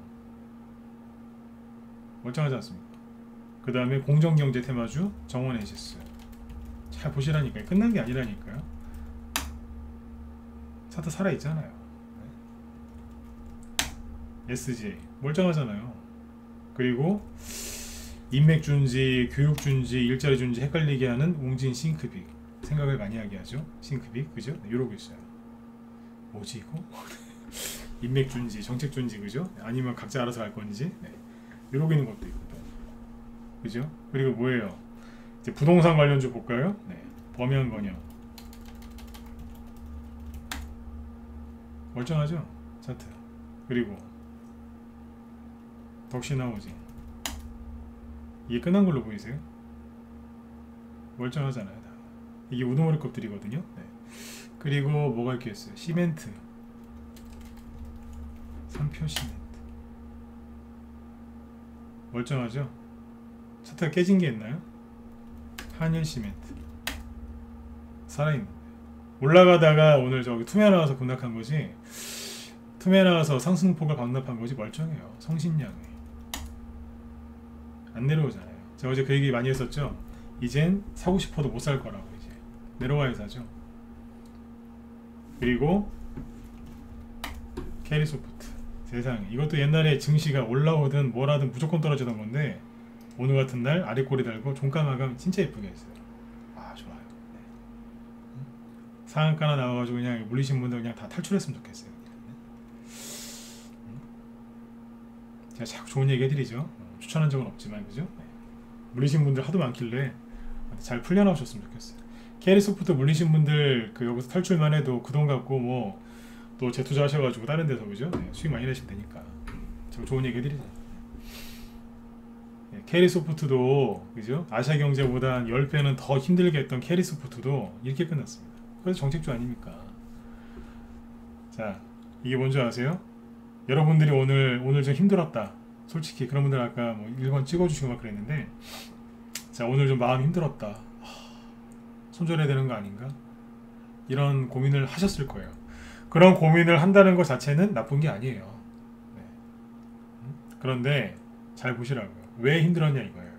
멀쩡하지 않습니까? 그 다음에 공정경제 테마주 정원 에시스. 잘 보시라니까요. 끝난 게 아니라니까요. 차트 살아있잖아요. 네. SJ 멀쩡하잖아요. 그리고 인맥준지, 교육준지, 일자리준지 헷갈리게 하는 웅진 싱크빅. 생각을 많이 하게 하죠. 싱크빅 그죠? 네, 이러고 있어요. 뭐지 이거? 인맥준지, 정책준지 그죠? 아니면 각자 알아서 할 건지 네. 이러고 있는 것도 있고 그죠? 그리고 뭐예요? 이제 부동산 관련주 볼까요? 네. 범양건영 멀쩡하죠? 차트. 그리고 덕신하우징 이게 끝난 걸로 보이세요? 멀쩡하잖아요. 다. 이게 우두머리급들이거든요. 네. 그리고 뭐가 이렇게 있어요? 시멘트, 삼표 시멘트 멀쩡하죠? 차트가 깨진 게 있나요? 한일 시멘트 살아있는 거예요. 올라가다가 오늘 저기 투매 나와서 급락한 것이 투매 나와서 상승폭을 반납한 것이 멀쩡해요. 성신량이 안 내려오잖아요. 제가 어제 그 얘기 많이 했었죠. 이젠 사고 싶어도 못 살 거라고. 이제 내려와야 사죠. 그리고 캐리소프트 세상에 이것도 옛날에 증시가 올라오든 뭐라든 무조건 떨어지던 건데 오늘 같은 날 아래 꼬리 달고 종가 마감 진짜 예쁘게 했어요. 아 좋아요. 네. 상한가나 나와가지고 그냥 물리신 분들 그냥 다 탈출했으면 좋겠어요. 제가 자꾸 좋은 얘기 해드리죠. 추천한 적은 없지만 그죠? 네. 물리신 분들 하도 많길래 잘 풀려나오셨으면 좋겠어요. 캐리소프트 물리신 분들 그 여기서 탈출만 해도 그 돈 갖고 뭐 또 재투자 하셔가지고 다른 데서 그죠? 네, 수익 많이 내시면 되니까 제가 좋은 얘기 해드리죠. 네, 캐리소프트도 그죠? 아시아경제보다 10배는 더 힘들게 했던 캐리소프트도 이렇게 끝났습니다. 그래서 정책주 아닙니까? 자 이게 뭔지 아세요? 여러분들이 오늘 좀 힘들었다. 솔직히 그런 분들 아까 뭐 1번 찍어주시고 막 그랬는데 자 오늘 좀 마음 힘들었다. 손절해야 되는 거 아닌가? 이런 고민을 하셨을 거예요. 그런 고민을 한다는 것 자체는 나쁜 게 아니에요. 네. 그런데 잘 보시라고요. 왜 힘들었냐 이거예요.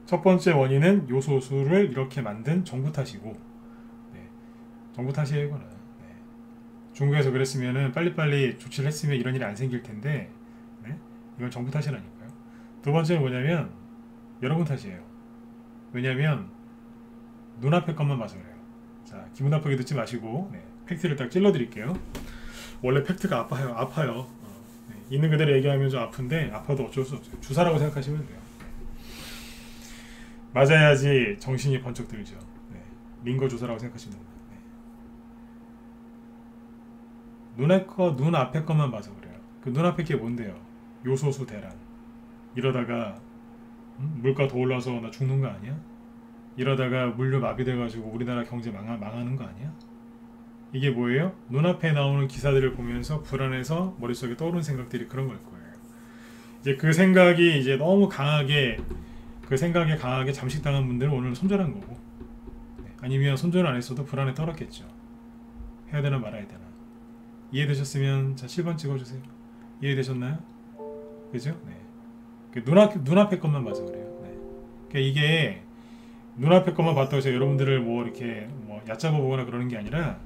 첫 번째 원인은 요소수를 이렇게 만든 정부 탓이고 네. 정부 탓이에요 이거는. 네. 중국에서 그랬으면 빨리빨리 조치를 했으면 이런 일이 안 생길 텐데 네? 이건 정부 탓이라니까요. 두 번째는 뭐냐면 여러분 탓이에요. 왜냐면 눈앞의 것만 봐서 그래요. 자 기분 나쁘게 듣지 마시고 네. 팩트를 딱 찔러 드릴게요. 원래 팩트가 아파요. 네. 있는 그대로 얘기하면 좀 아픈데 아파도 어쩔 수 없어요. 주사라고 생각하시면 돼요. 맞아야지 정신이 번쩍 들죠. 네. 링거 주사라고 생각하시면 됩니다. 네. 눈앞의 것만 봐서 그래요. 그 눈앞의 게 뭔데요? 요소수 대란. 이러다가 물가 더 올라서 나 죽는 거 아니야? 이러다가 물류 마비돼가지고 우리나라 경제 망하는 거 아니야? 이게 뭐예요? 눈앞에 나오는 기사들을 보면서 불안해서 머릿속에 떠오르는 생각들이 그런 걸 거예요. 이제 그 생각이 이제 너무 강하게 그 생각에 강하게 잠식당한 분들은 오늘 손절한 거고, 아니면 손절 안 했어도 불안에 떨었겠죠. 해야 되나 말아야 되나. 이해되셨으면 자 7번 찍어주세요. 이해되셨나요? 그죠? 네. 눈앞의 것만 봐서 그래요. 네. 그러니까 이게 눈앞의 것만 봤다고 해서 여러분들을 뭐 이렇게 뭐 얕잡아 보거나 그러는 게 아니라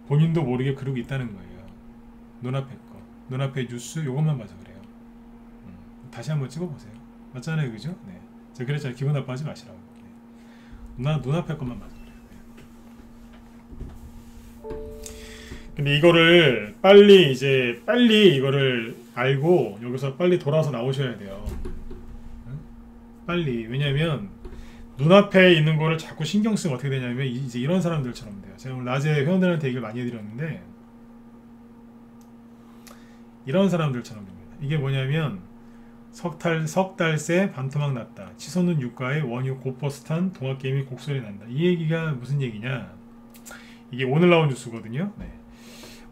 본인도 모르게 그러고 있다는 거예요. 눈앞의 거, 눈앞의 뉴스 요것만 봐서 그래요. 다시 한번 찍어보세요. 맞잖아요, 그죠? 네. 제가 그랬잖아요. 기분 나빠하지 마시라고. 네. 눈앞의 것만 봐서 그래요. 네. 근데 이거를 빨리 이거를 알고 여기서 빨리 돌아서 나오셔야 돼요. 빨리. 왜냐면 눈앞에 있는 거를 자꾸 신경 쓰면 어떻게 되냐면 이제 이런 사람들처럼 돼요. 제가 오늘 낮에 회원들한테 얘기를 많이 해드렸는데 이런 사람들처럼 됩니다. 이게 뭐냐면 석 달새 반토막 났다. 치솟는 유가에 원유 고버스탄 동학개미 곡소리 난다. 이 얘기가 무슨 얘기냐? 이게 오늘 나온 뉴스거든요. 네.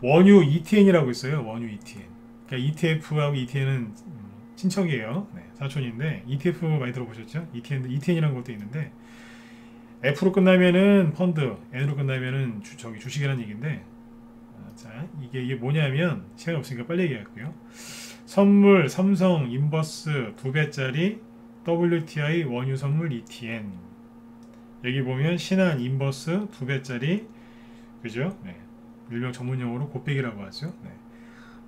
원유 ETN이라고 있어요. 원유 ETN. 그러니까 ETF하고 ETN은 친척이에요. 네, 사촌인데 ETF 많이 들어보셨죠? ETN이라는 것도 있는데 F로 끝나면은 펀드, N으로 끝나면은 주식이라는 얘기인데 자 이게 뭐냐면 시간이 없으니까 빨리 얘기할게요. 선물 삼성 인버스 2배짜리 WTI 원유 선물 ETN 여기 보면 신한 인버스 2배짜리 그죠? 네. 일명 전문용어로 곱빼기라고 하죠. 네.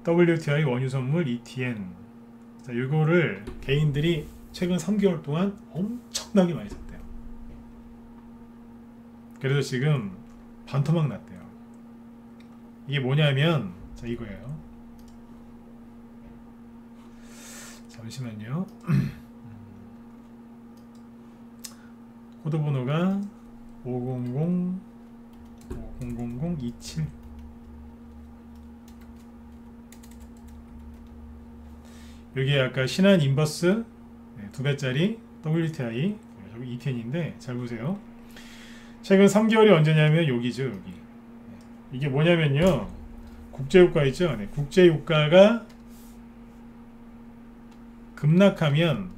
WTI 원유 선물 ETN 자, 이거를 개인들이 최근 3개월 동안 엄청나게 많이 샀대요. 그래서 지금 반토막 났대요. 이게 뭐냐면 자 이거예요. 잠시만요. 코드번호가 500-27 여기 아까 신한 인버스 2배짜리 WTI 저기 ETN인데 잘 보세요. 최근 3개월이 언제냐면 여기죠. 여기 이게 뭐냐면요. 국제유가 있죠. 네, 국제유가가 급락하면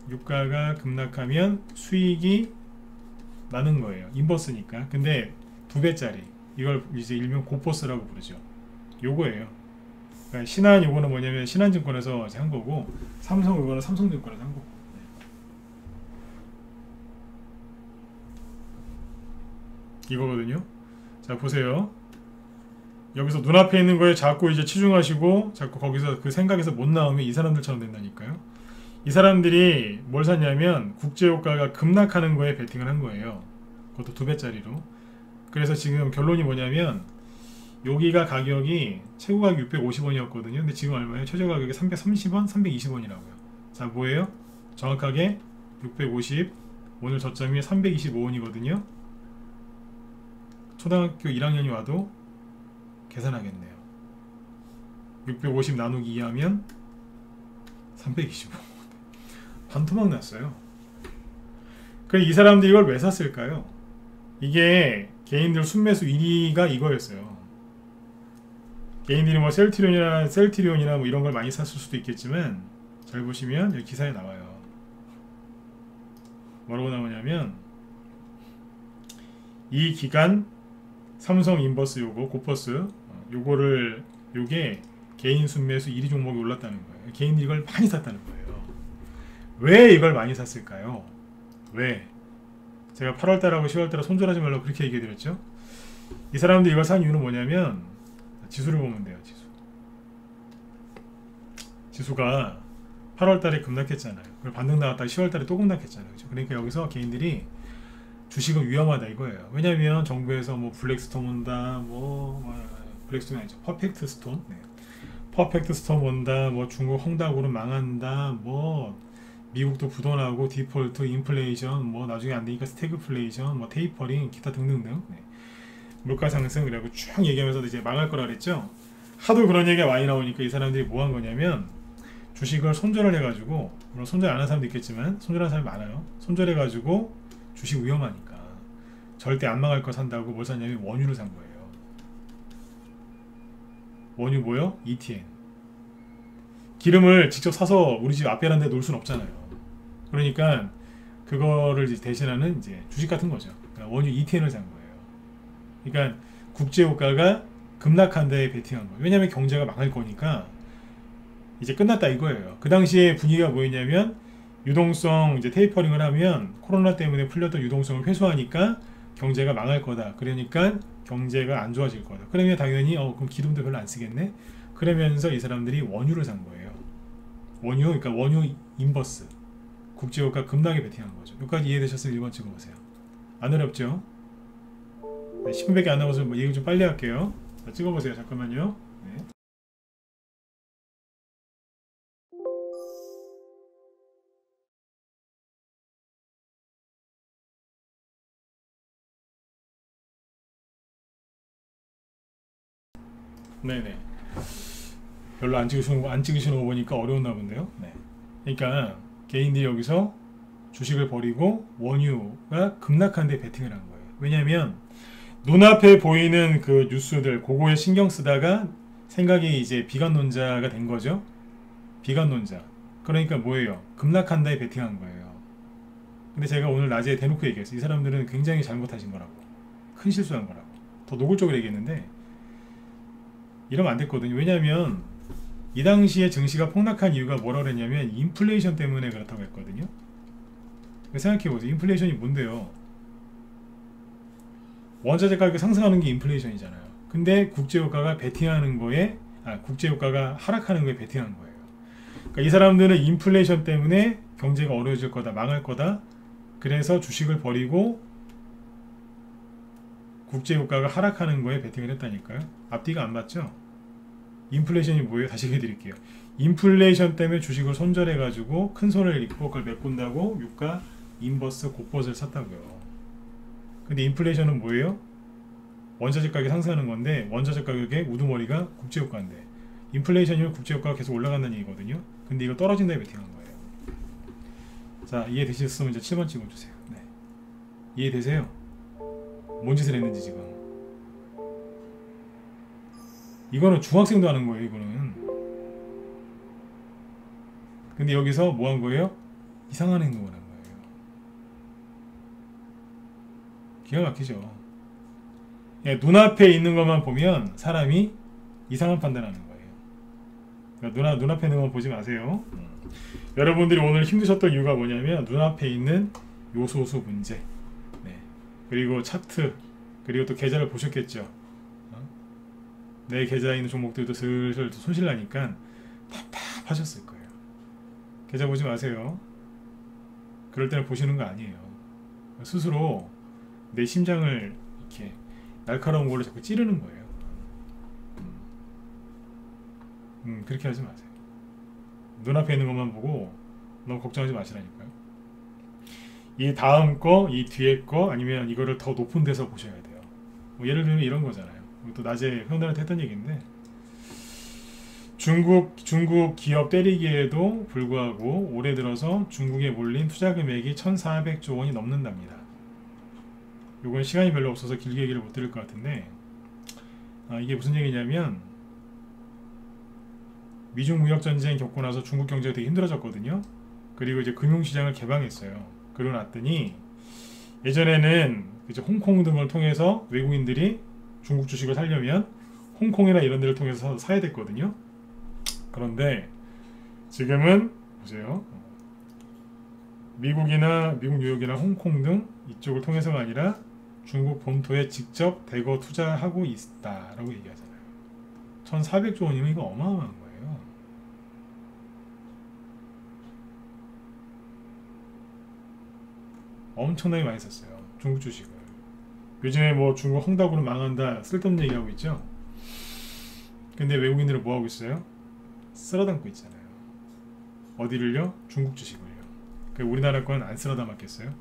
유가가 급락하면 수익이 나는 거예요. 인버스니까. 근데 2배짜리 이걸 이제 일명 고버스라고 부르죠. 요거예요. 그러니까 신한 요거는 뭐냐면 신한증권에서 한 거고 삼성 요거는 삼성증권에서 한 거고 이거거든요. 자 보세요. 여기서 눈앞에 있는 거에 자꾸 이제 치중하시고 자꾸 거기서 그 생각에서 못 나오면 이 사람들처럼 된다니까요. 이 사람들이 뭘 샀냐면 국제유가가 급락하는 거에 베팅을 한 거예요. 그것도 2배짜리로. 그래서 지금 결론이 뭐냐면 여기가 가격이 최고 가격 650원이었거든요. 근데 지금 얼마예요? 최저 가격이 330원, 320원이라고요. 자 뭐예요? 정확하게 650 오늘 저점이 325원이거든요. 초등학교 1학년이 와도 계산하겠네요. 650 나누기 2하면 325원. 반토막 났어요. 그럼 이 사람들이 이걸 왜 샀을까요? 이게 개인들 순매수 1위가 이거였어요. 개인들이 뭐 셀트리온이나 뭐 이런 걸 많이 샀을 수도 있겠지만 잘 보시면 여기 기사에 나와요. 뭐라고 나오냐면 이 기간 삼성 인버스 요거 고퍼스 요거를 요게 개인 순매수 1위 종목이 올랐다는 거예요. 개인들이 이걸 많이 샀다는 거예요. 왜 이걸 많이 샀을까요? 왜? 제가 8월달하고 10월달에 손절하지 말라고 그렇게 얘기해 드렸죠. 이 사람들이 이걸 산 이유는 뭐냐면 지수를 보면 돼요. 지수가 8월달에 급락했잖아요. 그리고 반등 나왔다가 10월달에 또 급락했잖아요. 그렇죠? 그러니까 여기서 개인들이 주식은 위험하다 이거예요. 왜냐하면 정부에서 뭐 블랙스톤 온다, 블랙스톤이 아니죠. 퍼펙트 스톤, 네. 퍼펙트 스톤 온다, 뭐 중국 헝다고로 망한다, 뭐 미국도 부도나고 디폴트, 인플레이션, 뭐 나중에 안 되니까 스태그플레이션, 뭐 테이퍼링, 기타 등등등. 네. 물가 상승 그래고 쭉 얘기하면서도 이제 망할 거라 그랬죠. 하도 그런 얘기가 많이 나오니까 이 사람들이 뭐 한 거냐면 주식을 손절을 해가지고 물론 손절 안 한 사람도 있겠지만 손절한 사람이 많아요. 손절해가지고 주식 위험하니까. 절대 안 망할 거 산다고 뭘 샀냐면 원유를 산 거예요. 원유 뭐요? ETN. 기름을 직접 사서 우리 집 앞 베란다에 놓을 수는 없잖아요. 그러니까 그거를 이제 대신하는 이제 주식 같은 거죠. 그러니까 원유 ETN을 산 거예요. 그러니까 국제유가가 급락한 데에 베팅한 거예요. 왜냐하면 경제가 망할 거니까 이제 끝났다 이거예요. 그 당시에 분위기가 뭐였냐면 유동성 이제 테이퍼링을 하면 코로나 때문에 풀렸던 유동성을 회수하니까 경제가 망할 거다. 그러니까 경제가 안 좋아질 거다. 그러면 당연히 그럼 기름도 별로 안 쓰겠네. 그러면서 이 사람들이 원유를 산 거예요. 원유, 그러니까 원유 인버스. 국제유가 급락에 베팅한 거죠. 여기까지 이해되셨으면 1번 찍어보세요. 안 어렵죠? 네, 10분밖에 안 남아서 얘기 좀 빨리 할게요. 자, 찍어보세요. 잠깐만요. 네. 네네. 별로 안 찍으시는 거 보니까 어려웠나 본데요. 네. 그러니까 개인들이 여기서 주식을 버리고 원유가 급락한 데 베팅을 한 거예요. 왜냐하면 눈앞에 보이는 그 뉴스들 그거에 신경 쓰다가 생각이 이제 비관론자가 된 거죠. 비관론자. 그러니까 뭐예요? 급락한 데에 베팅한 거예요. 근데 제가 오늘 낮에 대놓고 얘기했어요. 이 사람들은 굉장히 잘못하신 거라고. 큰 실수한 거라고. 더 노골적으로 얘기했는데 이러면 안 됐거든요. 왜냐하면 이 당시에 증시가 폭락한 이유가 뭐라고 그랬냐면 인플레이션 때문에 그렇다고 했거든요. 생각해보세요. 인플레이션이 뭔데요? 원자재 가격이 상승하는 게 인플레이션이잖아요. 근데 국제유가가 베팅하는 거에 국제유가가 하락하는 거에 베팅한 거예요. 그러니까 이 사람들은 인플레이션 때문에 경제가 어려워질 거다, 망할 거다. 그래서 주식을 버리고 국제유가가 하락하는 거에 베팅을 했다니까요. 앞뒤가 안 맞죠? 인플레이션이 뭐예요? 다시 해드릴게요. 인플레이션 때문에 주식을 손절해가지고 큰 손해를 입고 그걸 메꾼다고 유가 인버스 곳벗을 샀다고요. 근데 인플레이션은 뭐예요? 원자재 가격이 상승하는 건데 원자재 가격의 우두머리가 국제유가인데 인플레이션이면 국제유가가 계속 올라간다는 얘기거든요. 근데 이거 떨어진다에 베팅한 거예요. 자, 이해되셨으면 이제 7번 찍어주세요. 네. 이해되세요? 뭔 짓을 했는지 지금. 이거는 중학생도 하는 거예요. 이거는. 근데 여기서 뭐 한 거예요? 이상한 행동을 한 거예요. 기가 막히죠. 눈앞에 있는 것만 보면 사람이 이상한 판단하는 거예요. 그러니까 눈앞에 있는 것만 보지 마세요. 여러분들이 오늘 힘드셨던 이유가 뭐냐면 눈앞에 있는 요소수 문제, 네. 그리고 차트, 그리고 또 계좌를 보셨겠죠. 내 계좌에 있는 종목들도 슬슬 손실나니까 답답하셨을 거예요. 계좌 보지 마세요. 그럴 때는 보시는 거 아니에요. 스스로 내 심장을 이렇게 날카로운 걸로 자꾸 찌르는 거예요. 그렇게 하지 마세요. 눈앞에 있는 것만 보고 너무 걱정하지 마시라니까요. 이 다음 거, 이 뒤에 거, 아니면 이거를 더 높은 데서 보셔야 돼요. 뭐 예를 들면 이런 거잖아요. 또 낮에 형들한테 했던 얘기인데 중국 기업 때리기에도 불구하고 올해 들어서 중국에 몰린 투자 금액이 1,400조 원이 넘는답니다. 요건 시간이 별로 없어서 길게 얘기를 못 드릴 것 같은데 이게 무슨 얘기냐면 미중 무역전쟁 겪고 나서 중국 경제가 되게 힘들어졌거든요. 그리고 이제 금융시장을 개방했어요. 그러고 났더니 예전에는 이제 홍콩 등을 통해서 외국인들이 중국 주식을 사려면 홍콩이나 이런 데를 통해서 사야 됐거든요. 그런데 지금은 보세요. 미국 뉴욕이나 홍콩 등 이쪽을 통해서가 아니라 중국 본토에 직접 대거 투자하고 있다라고 얘기하잖아요. 1,400조 원이면 이거 어마어마한 거예요. 엄청나게 많이 샀어요. 중국 주식을. 요즘에 뭐 중국 헝다고는 망한다 쓸데없는 얘기하고 있죠. 근데 외국인들은 뭐하고 있어요? 쓸어담고 있잖아요. 어디를요? 중국 주식을요. 우리나라 건 안 쓸어담았겠어요?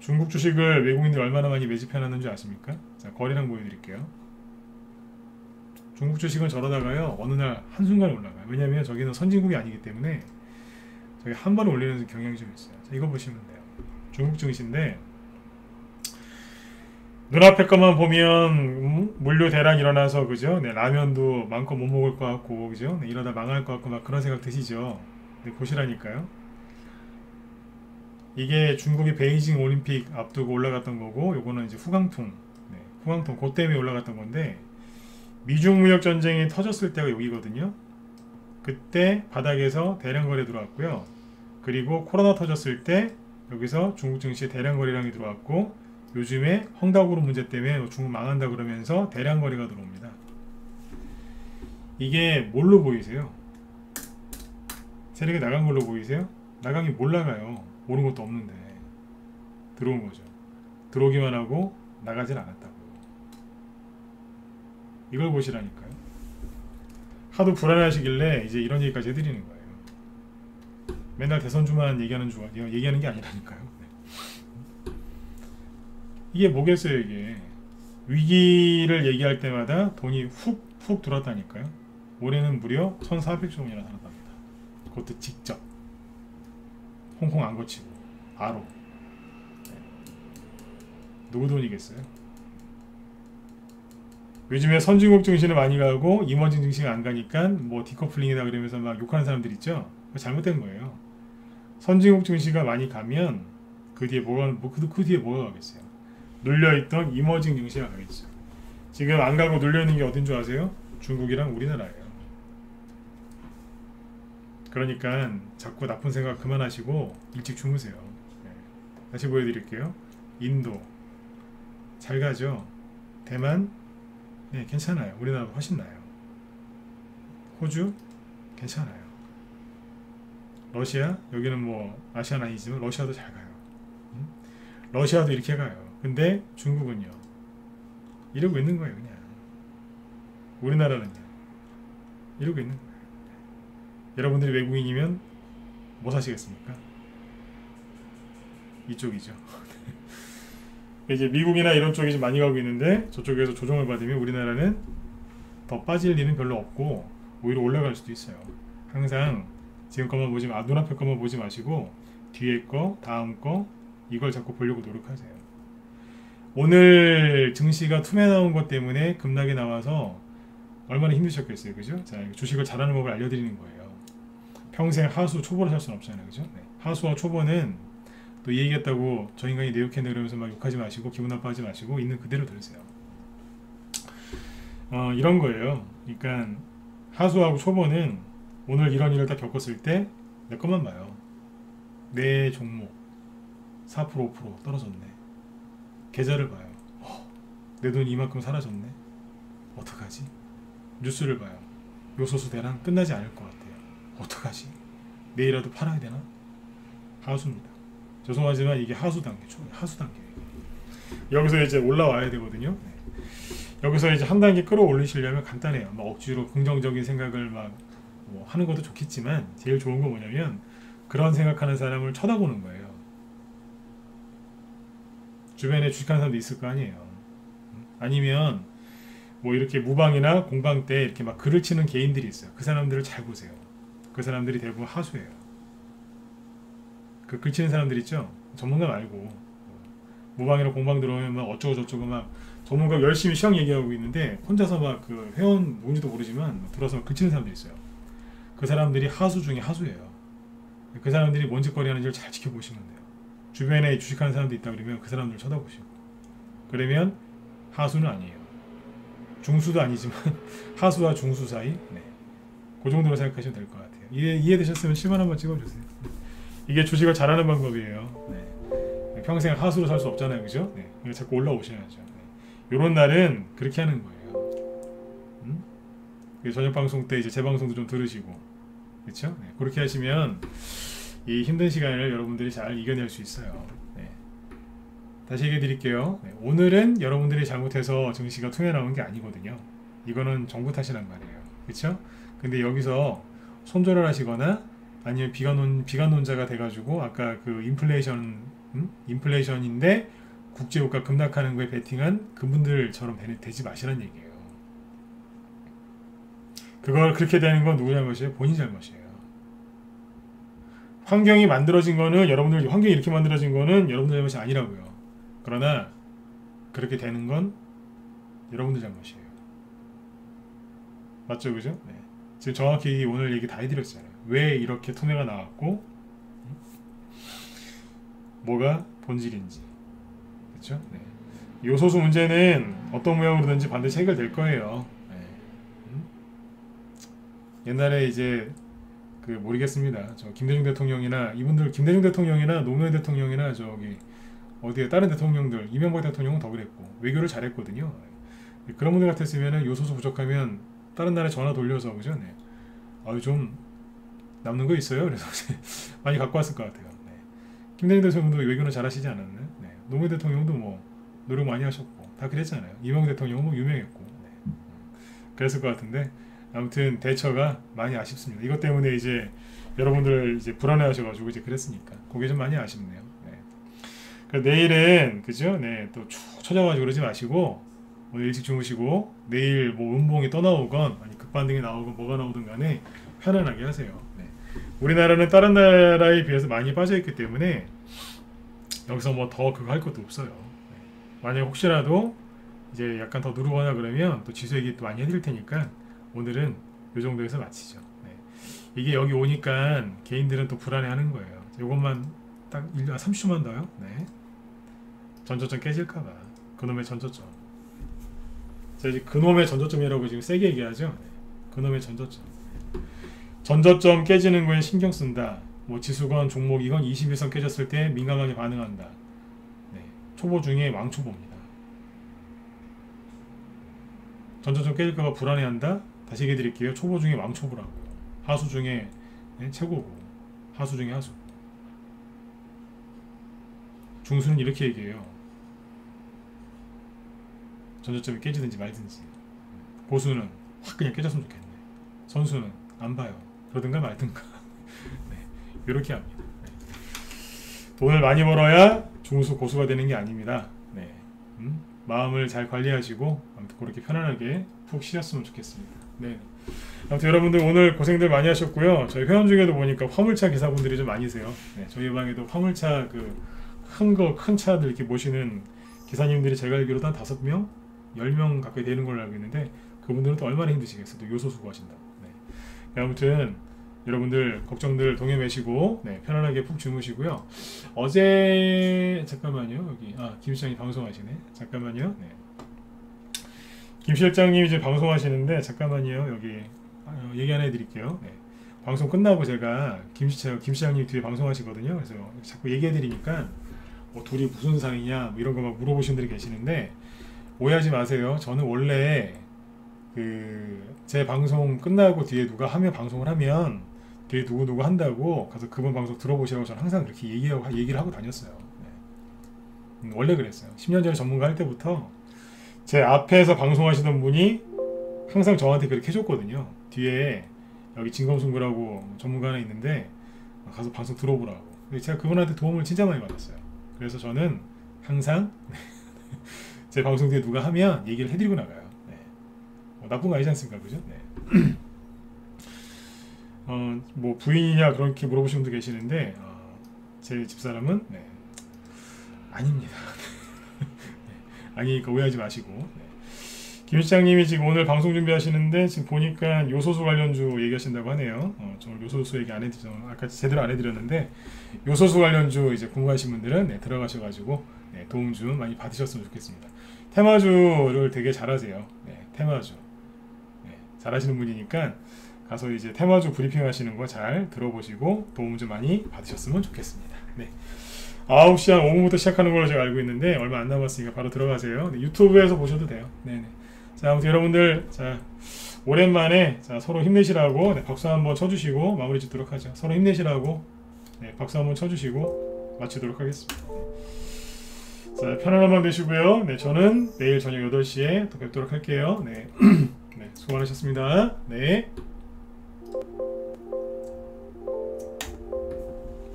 중국 주식을 외국인들이 얼마나 많이 매집해놨는 줄 아십니까? 자, 거래량 보여드릴게요. 중국 주식은 저러다가요 어느 날 한순간에 올라가요. 왜냐면 저기는 선진국이 아니기 때문에 저기 한 번에 올리는 경향이 좀 있어요. 자, 이거 보시면 돼요. 중국 증시인데 눈앞에 것만 보면 물류 대란 일어나서 그죠? 네, 라면도 마음껏 못 먹을 것 같고 그죠? 네, 이러다 망할 것 같고 막 그런 생각 드시죠? 네, 보시라니까요. 이게 중국이 베이징 올림픽 앞두고 올라갔던 거고 요거는 이제 후광통 네, 후광통 그 때문에 올라갔던 건데 미중 무역 전쟁이 터졌을 때가 여기거든요. 그때 바닥에서 대량 거래 들어왔고요. 그리고 코로나 터졌을 때 여기서 중국 증시에 대량 거래량이 들어왔고 요즘에 헝다그룹 문제 때문에 중국 망한다 그러면서 대량 거래가 들어옵니다. 이게 뭘로 보이세요? 세력이 나간 걸로 보이세요? 나간 게 뭘 나가요? 오른 것도 없는데 들어온 거죠. 들어오기만 하고 나가진 않았다고. 이걸 보시라니까요. 하도 불안하시길래 이제 이런 얘기까지 해드리는 거예요. 맨날 대선주만 얘기하는 게 아니라니까요. 네. 이게 뭐겠어요 이게. 위기를 얘기할 때마다 돈이 훅 들어왔다니까요. 올해는 무려 1400조 원이나 살았답니다. 그것도 직접 홍콩 안 거치고 바로. 네. 누구 돈이겠어요? 요즘에 선진국 증시는 많이 가고 이머징 증시가 안 가니까 뭐 디커플링이다 그러면서 막 욕하는 사람들 있죠? 잘못된 거예요. 선진국 증시가 많이 가면 그 뒤에 그 뒤에 뭐가 가겠어요? 눌려있던 이머징 증시가 가겠죠. 지금 안 가고 눌려있는 게 어딘 줄 아세요? 중국이랑 우리나라예요. 그러니까 자꾸 나쁜 생각 그만하시고 일찍 주무세요. 네. 다시 보여드릴게요. 인도 잘 가죠? 대만 네, 괜찮아요. 우리나라보다 훨씬 나아요. 호주 괜찮아요. 러시아 여기는 뭐 아시아는 아니지만 러시아도 잘 가요. 러시아도 이렇게 가요. 근데 중국은요 이러고 있는 거예요. 그냥 우리나라는요 이러고 있는 거예요. 여러분들이 외국인이면 뭐 사시겠습니까? 이쪽이죠. 이제 미국이나 이런 쪽이 좀 많이 가고 있는데 저쪽에서 조정을 받으면 우리나라는 더 빠질 일은 별로 없고 오히려 올라갈 수도 있어요. 항상 지금 것만 보지 눈앞에 것만 보지 마시고 뒤에 거, 다음 거 이걸 자꾸 보려고 노력하세요. 오늘 증시가 툼에 나온 것 때문에 급락이 나와서 얼마나 힘드셨겠어요, 그죠? 자, 주식을 잘하는 법을 알려드리는 거예요. 평생 하수 초보를 살 수는 없잖아요, 그죠? 네. 하수와 초보는 또 이 얘기했다고 저 인간이 내 욕했네 그러면서 막 욕하지 마시고 기분 나빠하지 마시고 있는 그대로 들으세요. 이런 거예요. 그러니까 하수하고 초보는 오늘 이런 일을 다 겪었을 때 내 것만 봐요. 내 종목 4% 5% 떨어졌네. 계좌를 봐요. 내 돈이 이만큼 사라졌네. 어떡하지? 뉴스를 봐요. 요소수 대란 끝나지 않을 것 같아요. 어떡하지? 내일이라도 팔아야 되나? 하수입니다. 죄송하지만 이게 하수 단계죠. 하수 단계. 여기서 이제 올라와야 되거든요. 네. 여기서 이제 한 단계 끌어올리시려면 간단해요. 막 억지로 긍정적인 생각을 뭐 하는 것도 좋겠지만 제일 좋은 건 뭐냐면 그런 생각하는 사람을 쳐다보는 거예요. 주변에 주식하는 사람도 있을 거 아니에요. 아니면 뭐 이렇게 무방이나 공방 때 이렇게 막 글을 치는 개인들이 있어요. 그 사람들을 잘 보세요. 그 사람들이 대부분 하수예요. 그 글 치는 사람들 있죠? 전문가 말고 무방이나 공방 들어오면 막 어쩌고 저쩌고 막 전문가 열심히 시황 얘기하고 있는데 혼자서 막 그 회원 누군지도 모르지만 들어서 글 치는 사람들이 있어요. 그 사람들이 하수 중에 하수예요. 그 사람들이 뭔 짓거리 하는지를 잘 지켜보시면 돼요. 주변에 주식하는 사람도 있다 그러면 그 사람들 쳐다보시고 그러면 하수는 아니에요. 중수도 아니지만 하수와 중수 사이 네. 그 정도로 생각하시면 될 것 같아요. 이해되셨으면 10만 한번 찍어주세요. 이게 주식을 잘하는 방법이에요. 네. 평생 하수로 살 수 없잖아요, 그죠? 네. 자꾸 올라오셔야죠. 네. 이런 날은 그렇게 하는 거예요. 저녁 방송 때 이제 제 방송도 좀 들으시고, 그렇죠? 네. 그렇게 하시면 이 힘든 시간을 여러분들이 잘 이겨낼 수 있어요. 네. 다시 얘기해 드릴게요. 네. 오늘은 여러분들이 잘못해서 증시가 퉁에 나온 게 아니거든요. 이거는 정부 탓이란 말이에요, 그렇죠? 근데 여기서 손절을 하시거나 아니면 비관론자가 돼가지고 아까 그 인플레이션인데 국제유가 급락하는 거에 베팅한 그분들처럼 되지 마시란 얘기예요. 그걸 그렇게 되는 건 누구 잘못이에요? 본인 잘못이에요. 환경이 만들어진 거는 여러분들 환경이 이렇게 만들어진 거는 여러분들 잘못이 아니라고요. 그러나 그렇게 되는 건 여러분들 잘못이에요. 맞죠, 그죠? 네. 지금 정확히 오늘 얘기 다 해드렸잖아요. 왜 이렇게 투매가 나왔고 뭐가 본질인지. 그렇죠? 네. 요소수 문제는 어떤 모양으로든지 반드시 해결될 거예요. 네. 옛날에 이제 그 모르겠습니다. 저 김대중 대통령이나 이분들 김대중 대통령이나 노무현 대통령이나 저기 어디에 다른 대통령들 이명박 대통령은 더 그랬고 외교를 잘했거든요. 네. 그런 분들 같았으면은 요소수 부족하면 다른 나라에 전화 돌려서 그죠? 네. 아유 좀 남는 거 있어요? 그래서 많이 갖고 왔을 것 같아요. 네. 김대중 대통령도 외교는 잘하시지 않았나요? 네. 노무현 대통령도 뭐 노력 많이 하셨고 다 그랬잖아요. 이명박 대통령은 뭐 유명했고 네. 그랬을 것 같은데 아무튼 대처가 많이 아쉽습니다. 이것 때문에 이제 여러분들 이제 불안해하셔가지고 이제 그랬으니까 그게 좀 많이 아쉽네요. 네. 그러니까 내일은 그죠? 네, 또 쭉 찾아가지고 그러지 마시고 오늘 일찍 주무시고 내일 뭐 음봉이 떠나오건 아니 급반등이 나오건 뭐가 나오든 간에 편안하게 하세요. 네. 우리나라는 다른 나라에 비해서 많이 빠져있기 때문에 여기서 뭐 더 그거 할 것도 없어요. 네. 만약 혹시라도 이제 약간 더 누르거나 그러면 또 지수 얘기 또 많이 해드릴 테니까 오늘은 이 정도에서 마치죠. 네. 이게 여기 오니까 개인들은 또 불안해하는 거예요. 이것만 딱 30초만 더요. 네. 전저점 깨질까봐 그놈의 전저점. 제가 이제 그놈의 전저점이라고 지금 세게 얘기하죠. 네. 그놈의 전저점. 전저점 깨지는 거에 신경 쓴다. 뭐 지수건 종목이건 21선 깨졌을 때 민감하게 반응한다. 네. 초보 중에 왕초보입니다. 전저점 깨질까봐 불안해한다. 다시 얘기해 드릴게요. 초보 중에 왕초보라고. 하수 중에 네, 최고고 하수 중에 하수. 중수는 이렇게 얘기해요. 전저점이 깨지든지 말든지. 고수는 확 그냥 깨졌으면 좋겠네. 선수는 안 봐요. 그러든가 말든가. 네, 이렇게 합니다. 네. 돈을 많이 벌어야 중수 고수가 되는 게 아닙니다. 네. 마음을 잘 관리하시고 아무튼 그렇게 편안하게 푹 쉬셨으면 좋겠습니다. 네. 아무튼 여러분들 오늘 고생들 많이 하셨고요. 저희 회원 중에도 보니까 화물차 기사분들이 좀 많으세요. 네, 저희 방에도 화물차 그 큰 차들 이렇게 모시는 기사님들이 제가 알기로도 한 5명, 10명 가까이 되는 걸로 알고 있는데 그분들은 또 얼마나 힘드시겠어요. 또 요소 수고하신다고. 네. 아무튼 여러분들 걱정들 동해 매시고 네, 편안하게 푹 주무시고요. 어제 잠깐만요. 여기 김 실장님 방송하시네. 잠깐만요. 네. 김 실장님 이제 방송하시는데 잠깐만요. 여기 얘기 하나 해드릴게요. 네. 방송 끝나고 제가 김 실장님 뒤에 방송하시거든요. 그래서 자꾸 얘기해드리니까 뭐 둘이 무슨 사이냐 뭐 이런 거 막 물어보시는 분들이 계시는데 오해하지 마세요. 저는 원래 제 방송 끝나고 뒤에 누가 하면 방송을 하면 뒤에 누구 한다고 가서 그분 방송 들어보시라고 저는 항상 그렇게 얘기를 하고 다녔어요. 네. 원래 그랬어요. 10년 전에 전문가 할 때부터 제 앞에서 방송하시던 분이 항상 저한테 그렇게 해줬거든요. 뒤에 여기 진검승부라고 전문가 하나 있는데 가서 방송 들어보라고. 제가 그분한테 도움을 진짜 많이 받았어요. 그래서 저는 항상 제 방송 뒤에 누가 하면 얘기를 해드리고 나가요. 네. 나쁜 거 아니지 않습니까? 그죠? 네. 뭐 부인이냐 그렇게 물어보시는 분도 계시는데 제 집사람은 네. 아닙니다. 네. 아니니까 오해하지 마시고. 네. 김 실장님이 지금 오늘 방송 준비하시는데 지금 보니까 요소수 관련주 얘기하신다고 하네요. 저 요소수 얘기 안 해드려 아까 제대로 안 해드렸는데 요소수 관련주 이제 궁금하신 분들은 네, 들어가셔가지고 네, 도움 좀 많이 받으셨으면 좋겠습니다. 테마주를 되게 잘하세요. 네, 테마주 네, 잘하시는 분이니까 가서 이제 테마주 브리핑 하시는 거 잘 들어보시고 도움 좀 많이 받으셨으면 좋겠습니다. 네. 9시 한 5분부터 시작하는 걸로 제가 알고 있는데 얼마 안 남았으니까 바로 들어가세요. 네, 유튜브에서 보셔도 돼요. 네네. 자, 아무튼 여러분들 자 오랜만에 자, 서로 힘내시라고 네, 박수 한번 쳐주시고 마무리 짓도록 하죠. 서로 힘내시라고 네, 박수 한번 쳐주시고 마치도록 하겠습니다. 네. 자, 편안한 밤 되시고요. 네, 저는 내일 저녁 8시에 또 뵙도록 할게요. 네, 네 수고 많으셨습니다. 네.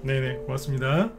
네네 고맙습니다.